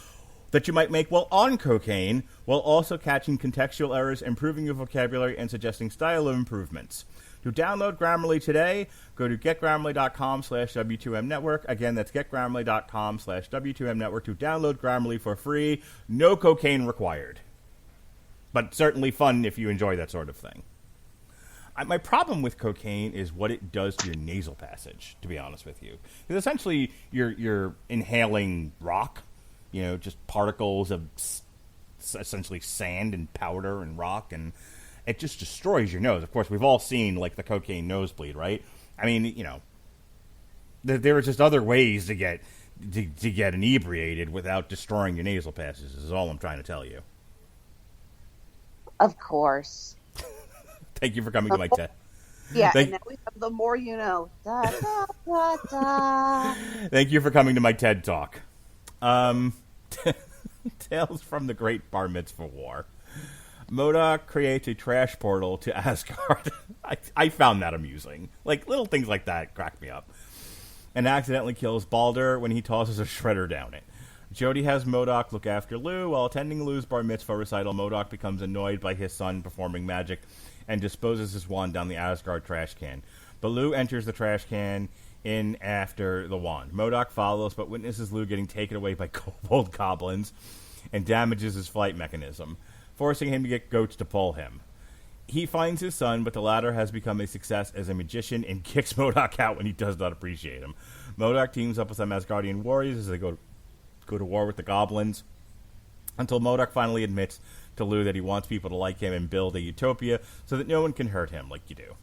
that you might make while on cocaine, while also catching contextual errors, improving your vocabulary, and suggesting style improvements. To download Grammarly today, go to getgrammarly.com/W2Mnetwork. Again, that's getgrammarly.com/W2Mnetwork to download Grammarly for free. No cocaine required. But certainly fun if you enjoy that sort of thing. My problem with cocaine is what it does to your nasal passage, to be honest with you. Because essentially, you're inhaling rock, just particles of essentially sand and powder and rock, and it just destroys your nose. Of course, we've all seen, like, the cocaine nosebleed, right? I mean, there are just other ways to get inebriated without destroying your nasal passages, is all I'm trying to tell you. Of course. Thank you for coming to my TED. Yeah, and now we have the more you know. Da, da, da, da. Thank you for coming to my TED Talk. Tales from the Great Bar Mitzvah War. M.O.D.O.K creates a trash portal to Asgard. I found that amusing. Like, little things like that crack me up. And accidentally kills Balder when he tosses a shredder down it. Jody has M.O.D.O.K look after Lou. While attending Lou's bar mitzvah recital, M.O.D.O.K becomes annoyed by his son performing magic and disposes his wand down the Asgard trash can. But Lou enters the trash can in after the wand. M.O.D.O.K follows, but witnesses Lou getting taken away by kobold goblins and damages his flight mechanism, forcing him to get goats to pull him. He finds his son, but the latter has become a success as a magician and kicks M.O.D.O.K out when he does not appreciate him. M.O.D.O.K teams up with some Asgardian warriors as they go to war with the goblins, until M.O.D.O.K finally admits to Lou that he wants people to like him and build a utopia so that no one can hurt him like you do.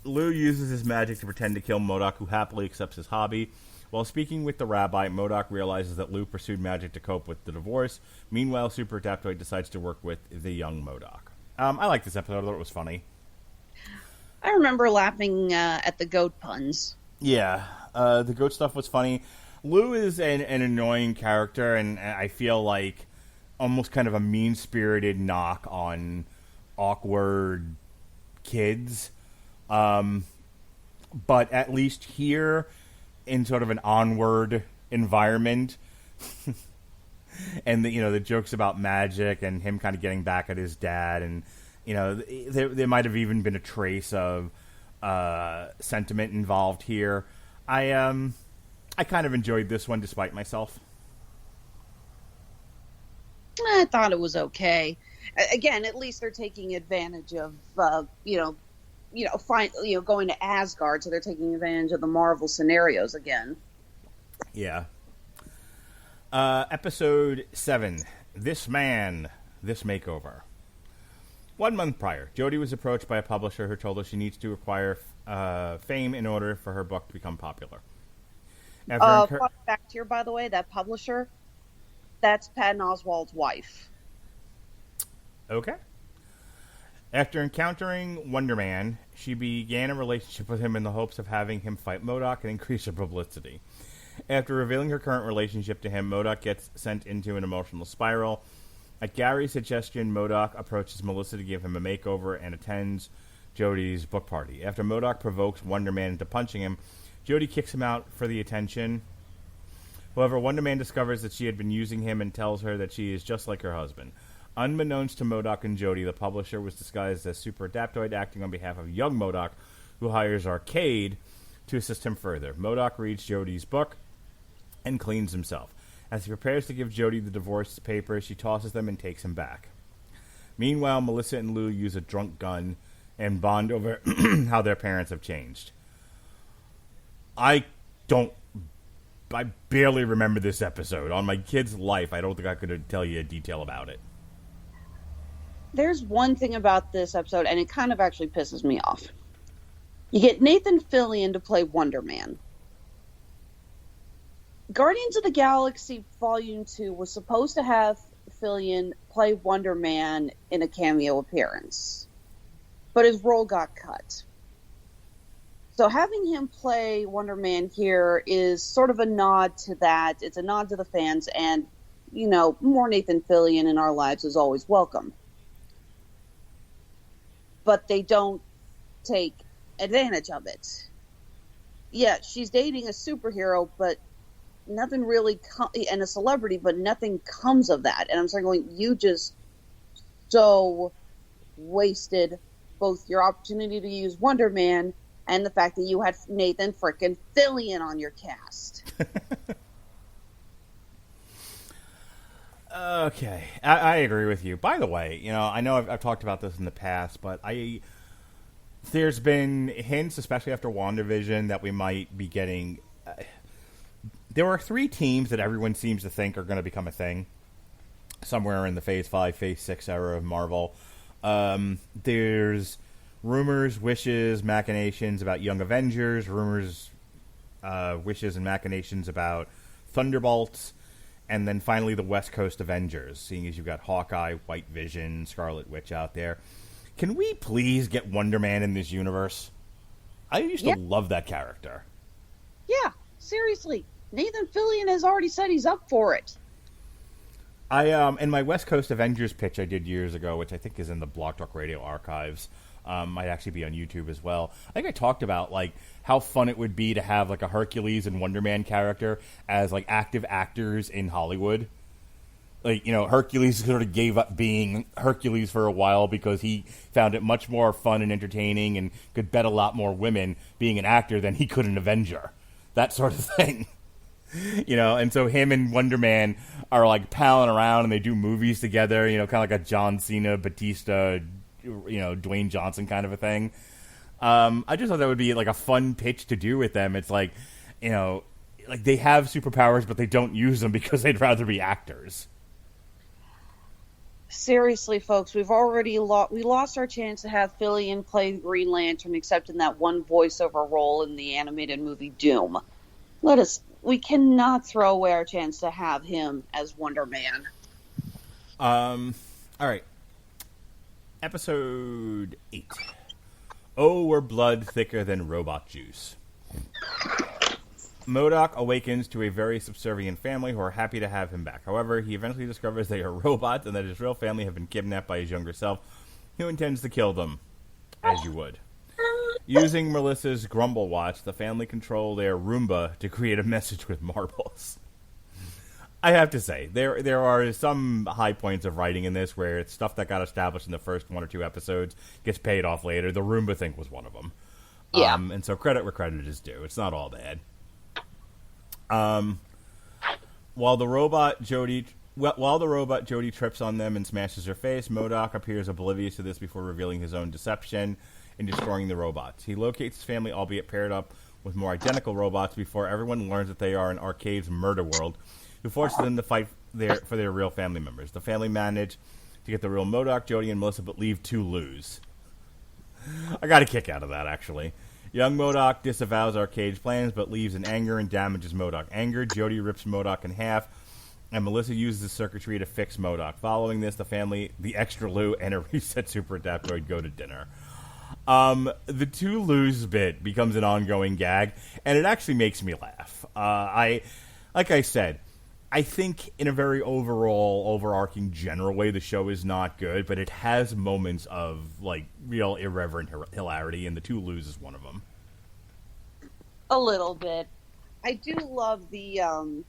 Lou uses his magic to pretend to kill M.O.D.O.K, who happily accepts his hobby. While speaking with the rabbi, M.O.D.O.K realizes that Lou pursued magic to cope with the divorce. Meanwhile, Super Adaptoid decides to work with the young M.O.D.O.K. I like this episode. I thought it was funny. I remember laughing at the goat puns. Yeah, the goat stuff was funny. Lou is an annoying character, and I feel like almost kind of a mean-spirited knock on awkward kids. But at least here, in sort of an onward environment, and the jokes about magic and him kind of getting back at his dad, and there might have even been a trace of sentiment involved here. I kind of enjoyed this one despite myself. I thought it was okay. Again, at least they're taking advantage of going to Asgard, so they're taking advantage of the Marvel scenarios again. Yeah. Episode 7, This Man, This Makeover. 1 month prior, Jodie was approached by a publisher who told her she needs to acquire fame in order for her book to become popular. Fun fact here, by the way, that publisher, that's Patton Oswalt's wife. Okay. After encountering Wonder Man, she began a relationship with him in the hopes of having him fight M.O.D.O.K and increase her publicity. After revealing her current relationship to him, M.O.D.O.K gets sent into an emotional spiral. At Gary's suggestion, M.O.D.O.K approaches Melissa to give him a makeover and attends Jodie's book party. After M.O.D.O.K provokes Wonder Man into punching him, Jodie kicks him out for the attention. However, Wonder Man discovers that she had been using him and tells her that she is just like her husband. Unbeknownst to M.O.D.O.K and Jody, the publisher was disguised as Super Adaptoid, acting on behalf of young M.O.D.O.K, who hires Arcade to assist him further. M.O.D.O.K reads Jody's book and cleans himself. As he prepares to give Jody the divorce papers, she tosses them and takes him back. Meanwhile, Melissa and Lou use a drunk gun and bond over how their parents have changed. I barely remember this episode. On my kid's life, I don't think I could tell you a detail about it. There's one thing about this episode, and it kind of actually pisses me off. You get Nathan Fillion to play Wonder Man. Guardians of the Galaxy Volume 2 was supposed to have Fillion play Wonder Man in a cameo appearance, but his role got cut. So having him play Wonder Man here is sort of a nod to that. It's a nod to the fans, and, you know, more Nathan Fillion in our lives is always welcome. But they don't take advantage of it. Yeah, she's dating a superhero, but nothing really and a celebrity, but nothing comes of that. And I'm starting going, you just so wasted both your opportunity to use Wonder Man and the fact that you had Nathan frickin' Fillion on your cast. Okay, I agree with you. By the way, you know, I know I've talked about this in the past, but there's been hints, especially after WandaVision, that we might be getting... there are 3 teams that everyone seems to think are going to become a thing somewhere in the Phase 5, Phase 6 era of Marvel. There's rumors, wishes, machinations about Young Avengers, rumors, wishes, and machinations about Thunderbolts, and then finally the West Coast Avengers, seeing as you've got Hawkeye, White Vision, Scarlet Witch out there. Can we please get Wonder Man in this universe? I used to love that character. Yeah, seriously. Nathan Fillion has already said he's up for it. In my West Coast Avengers pitch I did years ago, which I think is in the Blog Talk Radio archives, might actually be on YouTube as well. I think I talked about like how fun it would be to have like a Hercules and Wonder Man character as like active actors in Hollywood. Like, you know, Hercules sort of gave up being Hercules for a while because he found it much more fun and entertaining and could bet a lot more women being an actor than he could an Avenger. That sort of thing. You know, and so him and Wonder Man are like palling around and they do movies together, you know, kind of like a John Cena, Batista, you know, Dwayne Johnson kind of a thing. I just thought that would be like a fun pitch to do with them. It's like, you know, like they have superpowers, but they don't use them because they'd rather be actors. Seriously, folks, we've already lost our chance to have Fillion play Green Lantern, except in that one voiceover role in the animated movie Doom. We cannot throw away our chance to have him as Wonder Man. All right. Episode 8. Oh, we're blood thicker than robot juice. M.O.D.O.K awakens to a very subservient family who are happy to have him back. However, he eventually discovers they are robots and that his real family have been kidnapped by his younger self, who intends to kill them, as you would. Using Melissa's Grumble Watch, the family control their Roomba to create a message with marbles. I have to say, there are some high points of writing in this where it's stuff that got established in the first 1 or 2 episodes gets paid off later. The Roomba thing was one of them. Yeah. And so credit where credit is due. It's not all bad. While the robot Jody trips on them and smashes her face, M.O.D.O.K appears oblivious to this before revealing his own deception and destroying the robots. He locates his family, albeit paired up with more identical robots, before everyone learns that they are in Arcade's murder world, who forces them to fight for their real family members. The family manage to get the real M.O.D.O.K, Jody, and Melissa, but leave 2 Lous. I got a kick out of that, actually. Young M.O.D.O.K disavows Arcade's plans, but leaves in anger and damages M.O.D.O.K. Angered, Jody rips M.O.D.O.K in half, and Melissa uses the circuitry to fix M.O.D.O.K. Following this, the family, the extra Lou, and a reset Super Adaptoid go to dinner. The 2 Lous bit becomes an ongoing gag, and it actually makes me laugh. Like I said, I think in a very overarching general way, the show is not good, but it has moments of like real irreverent hilarity, and the 2 Lous is one of them. A little bit. I do love the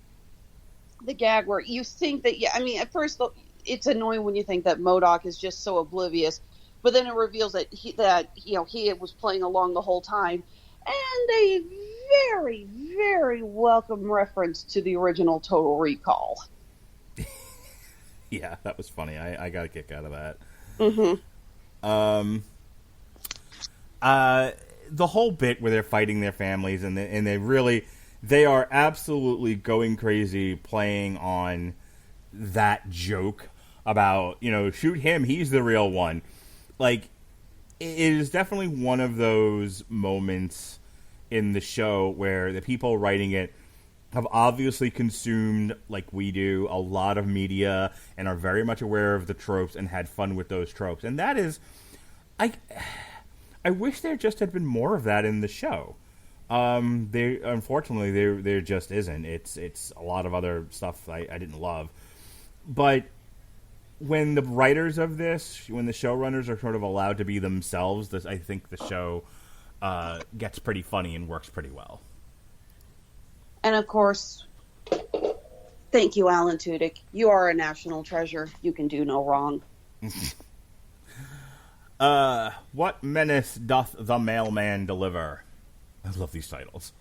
gag where you think that, at first it's annoying when you think that M.O.D.O.K is just so oblivious, but then it reveals that he was playing along the whole time, and a very, very welcome reference to the original Total Recall. Yeah, that was funny. I got a kick out of that. Mm-hmm. The whole bit where they're fighting their families and they are absolutely going crazy playing on that joke about, shoot him, he's the real one. Like, it is definitely one of those moments in the show where the people writing it have obviously consumed, like we do, a lot of media and are very much aware of the tropes and had fun with those tropes. And that is, I wish there just had been more of that in the show. Unfortunately, there just isn't. It's a lot of other stuff I didn't love. But when the writers of this, when the showrunners are sort of allowed to be themselves, I think the show gets pretty funny and works pretty well. And of course, thank you, Alan Tudyk. You are a national treasure. You can do no wrong. What menace doth the mailman deliver? I love these titles.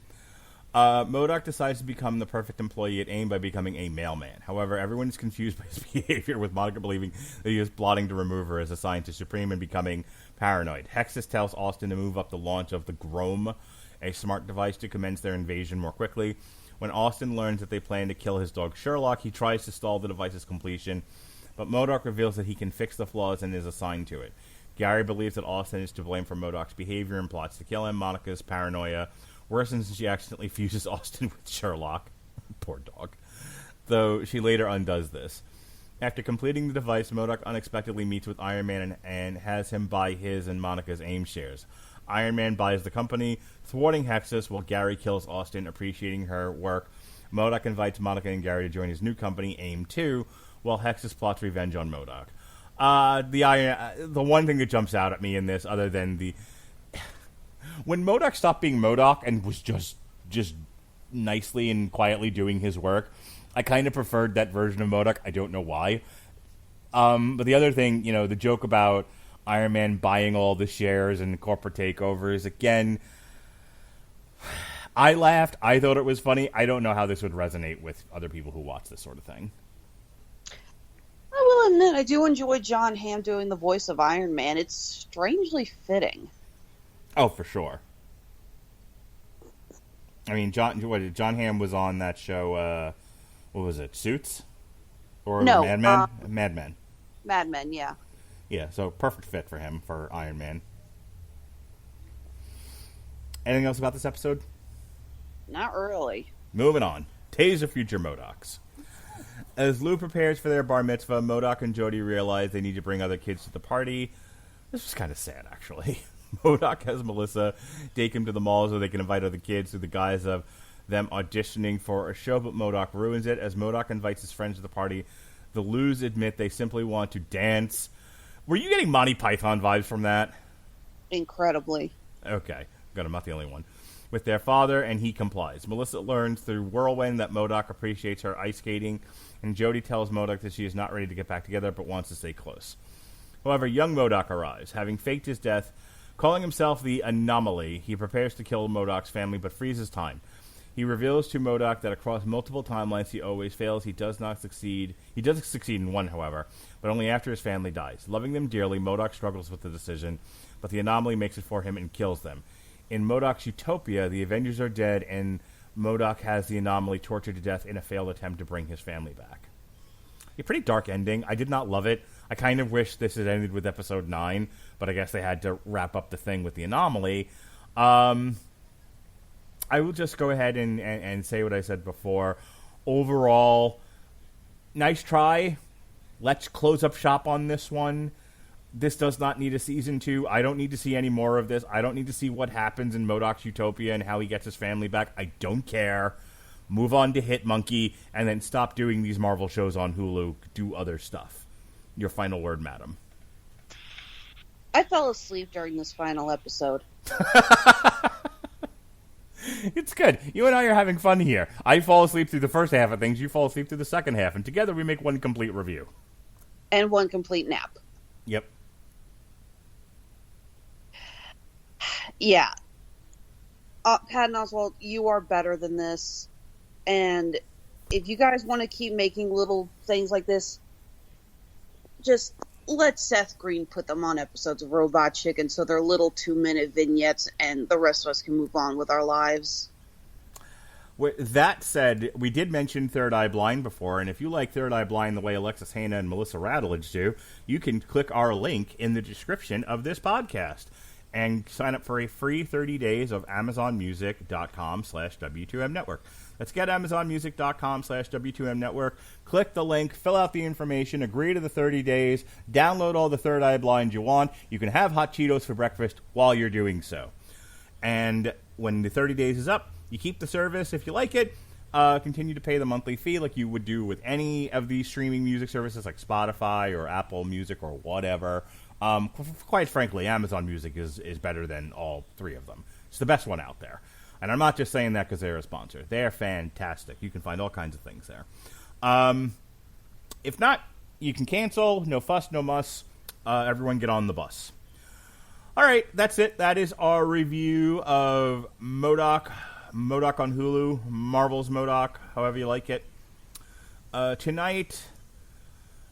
M.O.D.O.K decides to become the perfect employee at AIM by becoming a mailman. However, everyone is confused by his behavior, with M.O.D.O.K believing that he is plotting to remove her as a scientist supreme and becoming paranoid. Hexus tells Austin to move up the launch of the Grome, a smart device to commence their invasion more quickly. When Austin learns that they plan to kill his dog Sherlock, he tries to stall the device's completion, but M.O.D.O.K reveals that he can fix the flaws and is assigned to it. Gary believes that Austin is to blame for M.O.D.O.K's behavior and plots to kill him. Monica's paranoia worsens and she accidentally fuses Austin with Sherlock. Poor dog. Though she later undoes this. After completing the device, M.O.D.O.K unexpectedly meets with Iron Man and has him buy his and Monica's AIM shares. Iron Man buys the company, thwarting Hexus, while Gary kills Austin, appreciating her work. M.O.D.O.K invites Monica and Gary to join his new company, AIM 2, while Hexus plots revenge on M.O.D.O.K. The one thing that jumps out at me in this, other than when M.O.D.O.K stopped being M.O.D.O.K and was just nicely and quietly doing his work, I kind of preferred that version of M.O.D.O.K. I don't know why. But the other thing, the joke about Iron Man buying all the shares and corporate takeovers, again, I laughed. I thought it was funny. I don't know how this would resonate with other people who watch this sort of thing. I will admit, I do enjoy John Hamm doing the voice of Iron Man. It's strangely fitting. Oh, for sure. I mean, John Hamm was on that show, what was it, Suits? Or no, Mad Men? Mad Men. Mad Men, yeah. Yeah, so perfect fit for him for Iron Man. Anything else about this episode? Not really. Moving on. Taser future M.O.D.O.Ks. As Lou prepares for their bar mitzvah, M.O.D.O.K and Jody realize they need to bring other kids to the party. This was kind of sad, actually. M.O.D.O.K has Melissa take him to the mall so they can invite other kids through the guise of them auditioning for a show, but M.O.D.O.K ruins it. As M.O.D.O.K invites his friends to the party, the Lou's admit they simply want to dance. Were you getting Monty Python vibes from that? Incredibly. Okay, good. I'm not the only one. With their father, and he complies. Melissa learns through Whirlwind that M.O.D.O.K appreciates her ice skating, and Jody tells M.O.D.O.K that she is not ready to get back together, but wants to stay close. However, young M.O.D.O.K arrives. Having faked his death, calling himself the Anomaly, he prepares to kill M.O.D.O.K's family, but freezes time. He reveals to M.O.D.O.K that across multiple timelines he always fails. He does not succeed. He does succeed in one, however, but only after his family dies. Loving them dearly, M.O.D.O.K struggles with the decision, but the Anomaly makes it for him and kills them. In M.O.D.O.K's Utopia, the Avengers are dead, and M.O.D.O.K has the Anomaly tortured to death in a failed attempt to bring his family back. A pretty dark ending. I did not love it. I kind of wish this had ended with episode 9, but I guess they had to wrap up the thing with the Anomaly. I will just go ahead and say what I said before. Overall, nice try. Let's close up shop on this one. This does not need a season 2. I don't need to see any more of this. I don't need to see what happens in M.O.D.O.K's Utopia and how he gets his family back. I don't care. Move on to Hit Monkey, and then stop doing these Marvel shows on Hulu. Do other stuff. Your final word, madam. I fell asleep during this final episode. It's good. You and I are having fun here. I fall asleep through the first half of things. You fall asleep through the second half. And together we make one complete review. and 1 complete nap. Yep. Yeah. Patton Oswalt, you are better than this. And if you guys want to keep making little things like this, just let Seth Green put them on episodes of Robot Chicken so they're little 2-minute vignettes and the rest of us can move on with our lives. That said, we did mention Third Eye Blind before, and if you like Third Eye Blind the way Alexis Hejna and Melissa Radulich do, you can click our link in the description of this podcast and sign up for a free 30 days of AmazonMusic.com/W2M Network. Let's get AmazonMusic.com/W2M Network. Click the link, fill out the information, agree to the 30 days, download all the Third Eye Blind you want. You can have hot Cheetos for breakfast while you're doing so. And when the 30 days is up, you keep the service. If you like it, continue to pay the monthly fee like you would do with any of these streaming music services like Spotify or Apple Music or whatever. Quite frankly, Amazon Music is better than all 3 of them. It's the best one out there. And I'm not just saying that because they're a sponsor. They're fantastic. You can find all kinds of things there. If not, you can cancel. No fuss, no muss. Everyone get on the bus. All right, that's it. That is our review of M.O.D.O.K. M.O.D.O.K on Hulu, Marvel's M.O.D.O.K, however you like it. Tonight,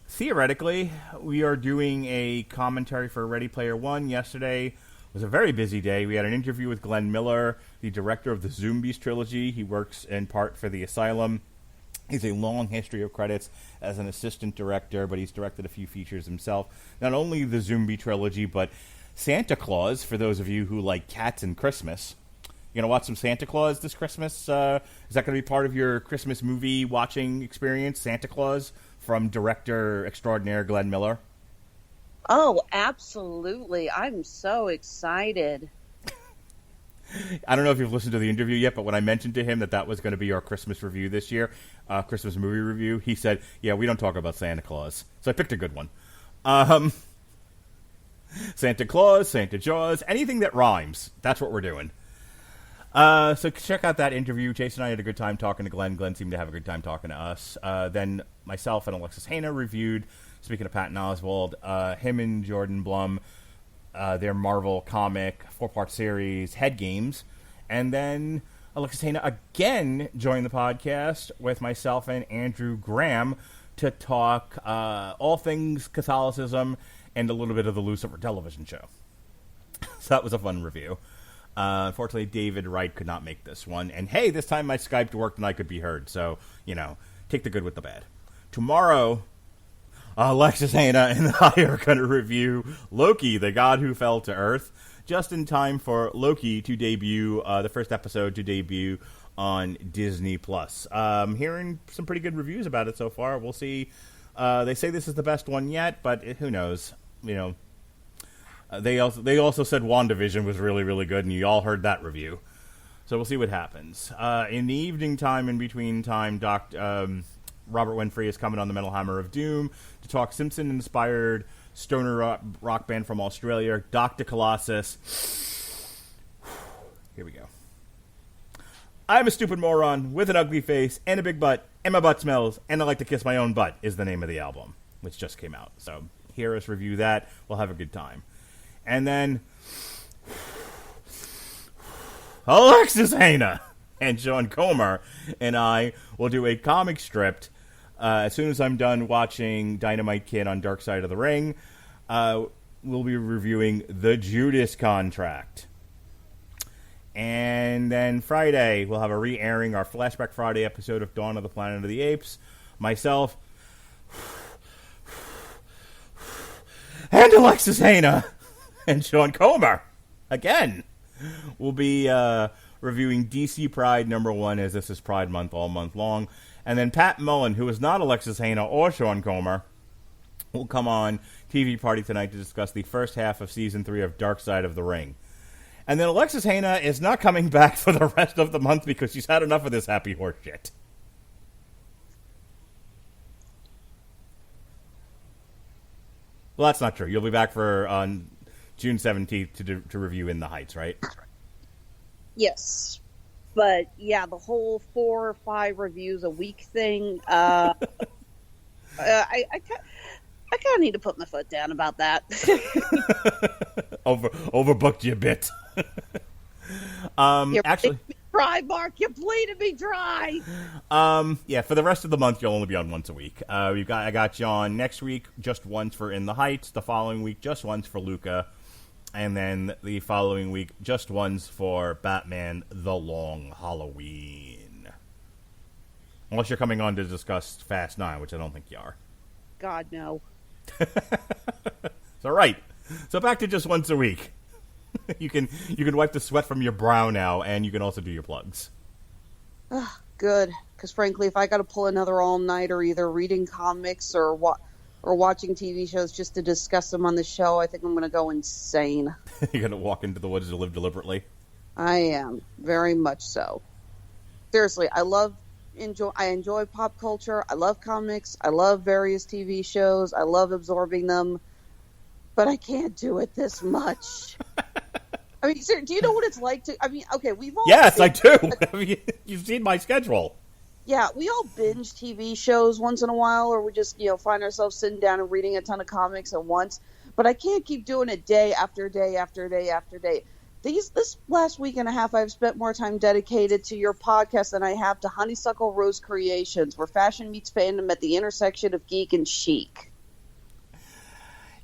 theoretically, we are doing a commentary for Ready Player One. Yesterday was a very busy day. We had an interview with Glenn Miller, the director of the Zombies trilogy. He works in part for The Asylum. He has a long history of credits as an assistant director, but he's directed a few features himself. Not only the Zombie trilogy, but Santa Claus, for those of you who like cats and Christmas. You gonna watch some Santa Claus this Christmas? Is that going to be part of your Christmas movie watching experience, Santa Claus, from director extraordinaire Glenn Miller? Oh, absolutely. I'm so excited. I don't know if you've listened to the interview yet, but when I mentioned to him that was going to be our Christmas review this year, Christmas movie review, he said, yeah, we don't talk about Santa Claus. So I picked a good one. Santa Claus, Santa Jaws, anything that rhymes. That's what we're doing. So check out that interview. Jason and I had a good time talking to Glenn. Glenn seemed to have a good time talking to us. Then myself and Alexis Hejna reviewed, speaking of Patton Oswalt, him and Jordan Blum, their Marvel comic 4-part series, Head Games. And then Alexis Hejna again joined the podcast with myself and Andrew Graham to talk all things Catholicism and a little bit of the Lucifer television show. So that was a fun review. Unfortunately, David Wright could not make this one. And hey, this time my Skype worked and I could be heard. So, take the good with the bad. Tomorrow, Alexis Hejna and I are going to review Loki, the God Who Fell to Earth, just in time for Loki to debut, the first episode to debut on Disney+. Hearing some pretty good reviews about it so far. We'll see. They say this is the best one yet, but who knows? They also said WandaVision was really, really good, and you all heard that review. So we'll see what happens. In the evening time, in between time, Robert Winfrey is coming on the Metal Hammer of Doom to talk Simpson-inspired stoner rock band from Australia, Dr. Colossus. Here we go. I'm a stupid moron with an ugly face and a big butt, and my butt smells, and I like to kiss my own butt is the name of the album, which just came out. So hear us review that. We'll have a good time. And then Alexis Hejna and Sean Comer and I will do a comic strip. As soon as I'm done watching Dynamite Kid on Dark Side of the Ring, we'll be reviewing The Judas Contract. And then Friday, we'll have a re-airing our Flashback Friday episode of Dawn of the Planet of the Apes. Myself and Alexis Hejna and Sean Comer, again, we'll be reviewing DC Pride #1, as this is Pride Month all month long. And then Pat Mullen, who is not Alexis Hejna or Sean Comer, will come on TV Party tonight to discuss the first half of Season 3 of Dark Side of the Ring. And then Alexis Hejna is not coming back for the rest of the month because she's had enough of this happy horse shit. Well, that's not true. You'll be back for on June 17th to review In the Heights, right? Yes. But, yeah, the whole 4 or 5 reviews a week thing, I kind of need to put my foot down about that. Overbooked you a bit. You Actually, bleeded me dry, Mark. You bleeded me dry. yeah. For the rest of the month, you'll only be on once a week. I got you on next week, just once for In the Heights. The following week, just once for Luca, and then the following week, just once for Batman: The Long Halloween. Unless you're coming on to discuss Fast 9, which I don't think you are. God, no. So right. So back to just once a week. You can wipe the sweat from your brow now, and you can also do your plugs. Good, because frankly, if I got to pull another all-nighter, either reading comics or watching TV shows just to discuss them on the show, I think I'm going to go insane. You're going to walk into the woods to live deliberately. I am, very much so. Seriously, I enjoy pop culture. I love comics. I love various TV shows. I love absorbing them. But I can't do it this much. I mean, sir, do you know what it's like to... I mean, okay, we've all... Yes, I do. You've seen my schedule. Yeah, we all binge TV shows once in a while, or we just, find ourselves sitting down and reading a ton of comics at once. But I can't keep doing it day after day after day after day. This last week and a half, I've spent more time dedicated to your podcast than I have to Honeysuckle Rose Creations, where fashion meets fandom at the intersection of geek and chic.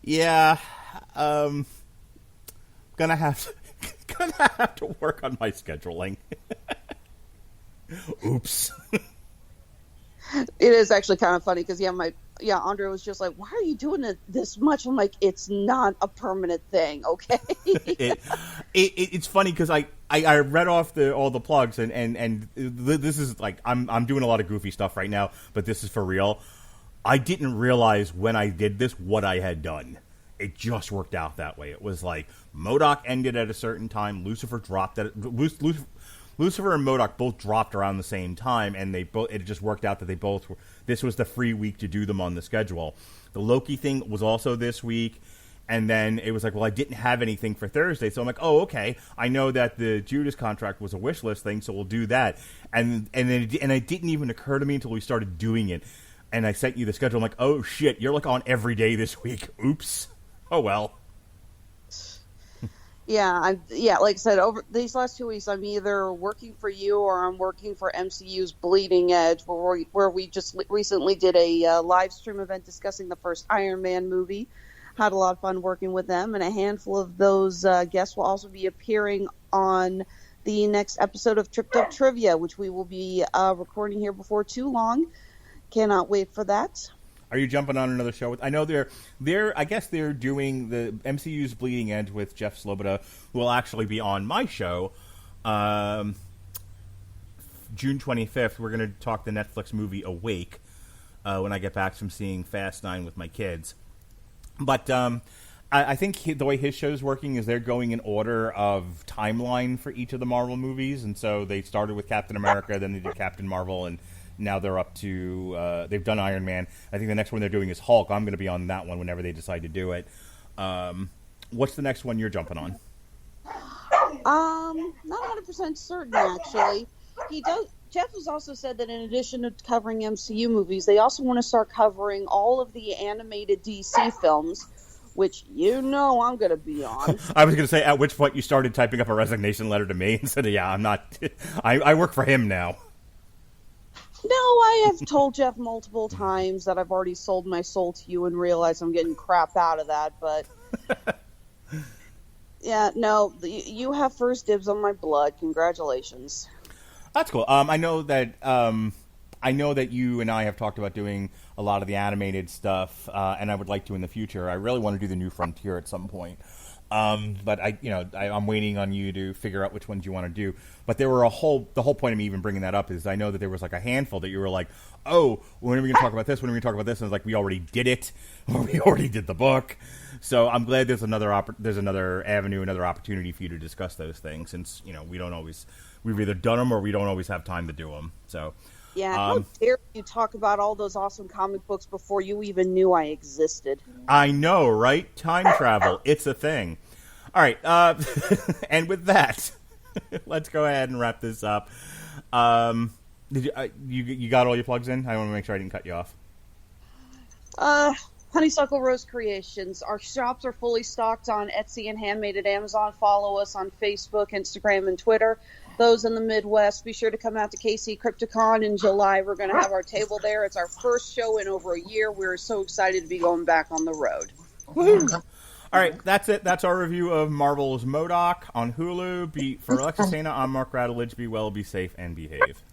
Yeah, gonna have to work on my scheduling. Oops. It is actually kind of funny because Andre was just like, "Why are you doing it this much?" I'm like, "It's not a permanent thing, okay?" It's funny because I read off all the plugs and this is like I'm doing a lot of goofy stuff right now, but this is for real. I didn't realize when I did this what I had done. It just worked out that way. It was like MODOK ended at a certain time. Lucifer dropped at Lucifer and MODOK both dropped around the same time, and it just worked out that they both were. This was the free week to do them on the schedule. The Loki thing was also this week, and then it was like, well, I didn't have anything for Thursday, so I'm like, oh, okay. I know that the Judas contract was a wish list thing, so we'll do that. And it didn't even occur to me until we started doing it. And I sent you the schedule. I'm like, oh shit, you're like on every day this week. Oops. Oh well. Yeah, like I said, over these last 2 weeks, I'm either working for you or I'm working for MCU's Bleeding Edge, where we just recently did a live stream event discussing the first Iron Man movie. Had a lot of fun working with them, and a handful of those guests will also be appearing on the next episode of Tripped Up Trivia, which we will be recording here before too long. Cannot wait for that. Are you jumping on another show? I know I guess they're doing the MCU's Bleeding Edge with Jeff Sloboda, who will actually be on my show, June 25th. We're going to talk the Netflix movie Awake when I get back from seeing Fast 9 with my kids. But I think the way his show's working is they're going in order of timeline for each of the Marvel movies, and so they started with Captain America, then they did Captain Marvel, and now they're up to, they've done Iron Man. I think the next one they're doing is Hulk. I'm going to be on that one whenever they decide to do it. What's the next one you're jumping on? Not 100% certain, actually. Jeff has also said that in addition to covering MCU movies, they also want to start covering all of the animated DC films, which I'm going to be on. I was going to say, at which point you started typing up a resignation letter to me and said, yeah, I'm not, I work for him now. No, I have told Jeff multiple times that I've already sold my soul to you and realized I'm getting crap out of that, but yeah, no, you have first dibs on my blood. Congratulations. That's cool. I know that you and I have talked about doing a lot of the animated stuff, and I would like to in the future. I really want to do the New Frontier at some point. But I'm waiting on you to figure out which ones you want to do. But the whole point of me even bringing that up is I know that there was like a handful that you were like, oh, when are we going to talk about this? When are we going to talk about this? And it's like, we already did it, or we already did the book. So I'm glad there's another avenue, another opportunity for you to discuss those things, since we've either done them or we don't always have time to do them. So. Yeah, how dare you talk about all those awesome comic books before you even knew I existed. I know, right? Time travel, it's a thing. All right, and with that, let's go ahead and wrap this up. Did you got all your plugs in? I want to make sure I didn't cut you off. Honeysuckle Rose Creations. Our shops are fully stocked on Etsy and Handmade at Amazon. Follow us on Facebook, Instagram, and Twitter. Those in the Midwest, be sure to come out to KC Crypticon in July. We're going to have our table there. It's our first show in over a year. We're so excited to be going back on the road. Woo-hoo. All right, that's it. That's our review of Marvel's M.O.D.O.K. on Hulu. For Alexis, Hejna, I'm Mark Radulich. Be well, be safe, and behave.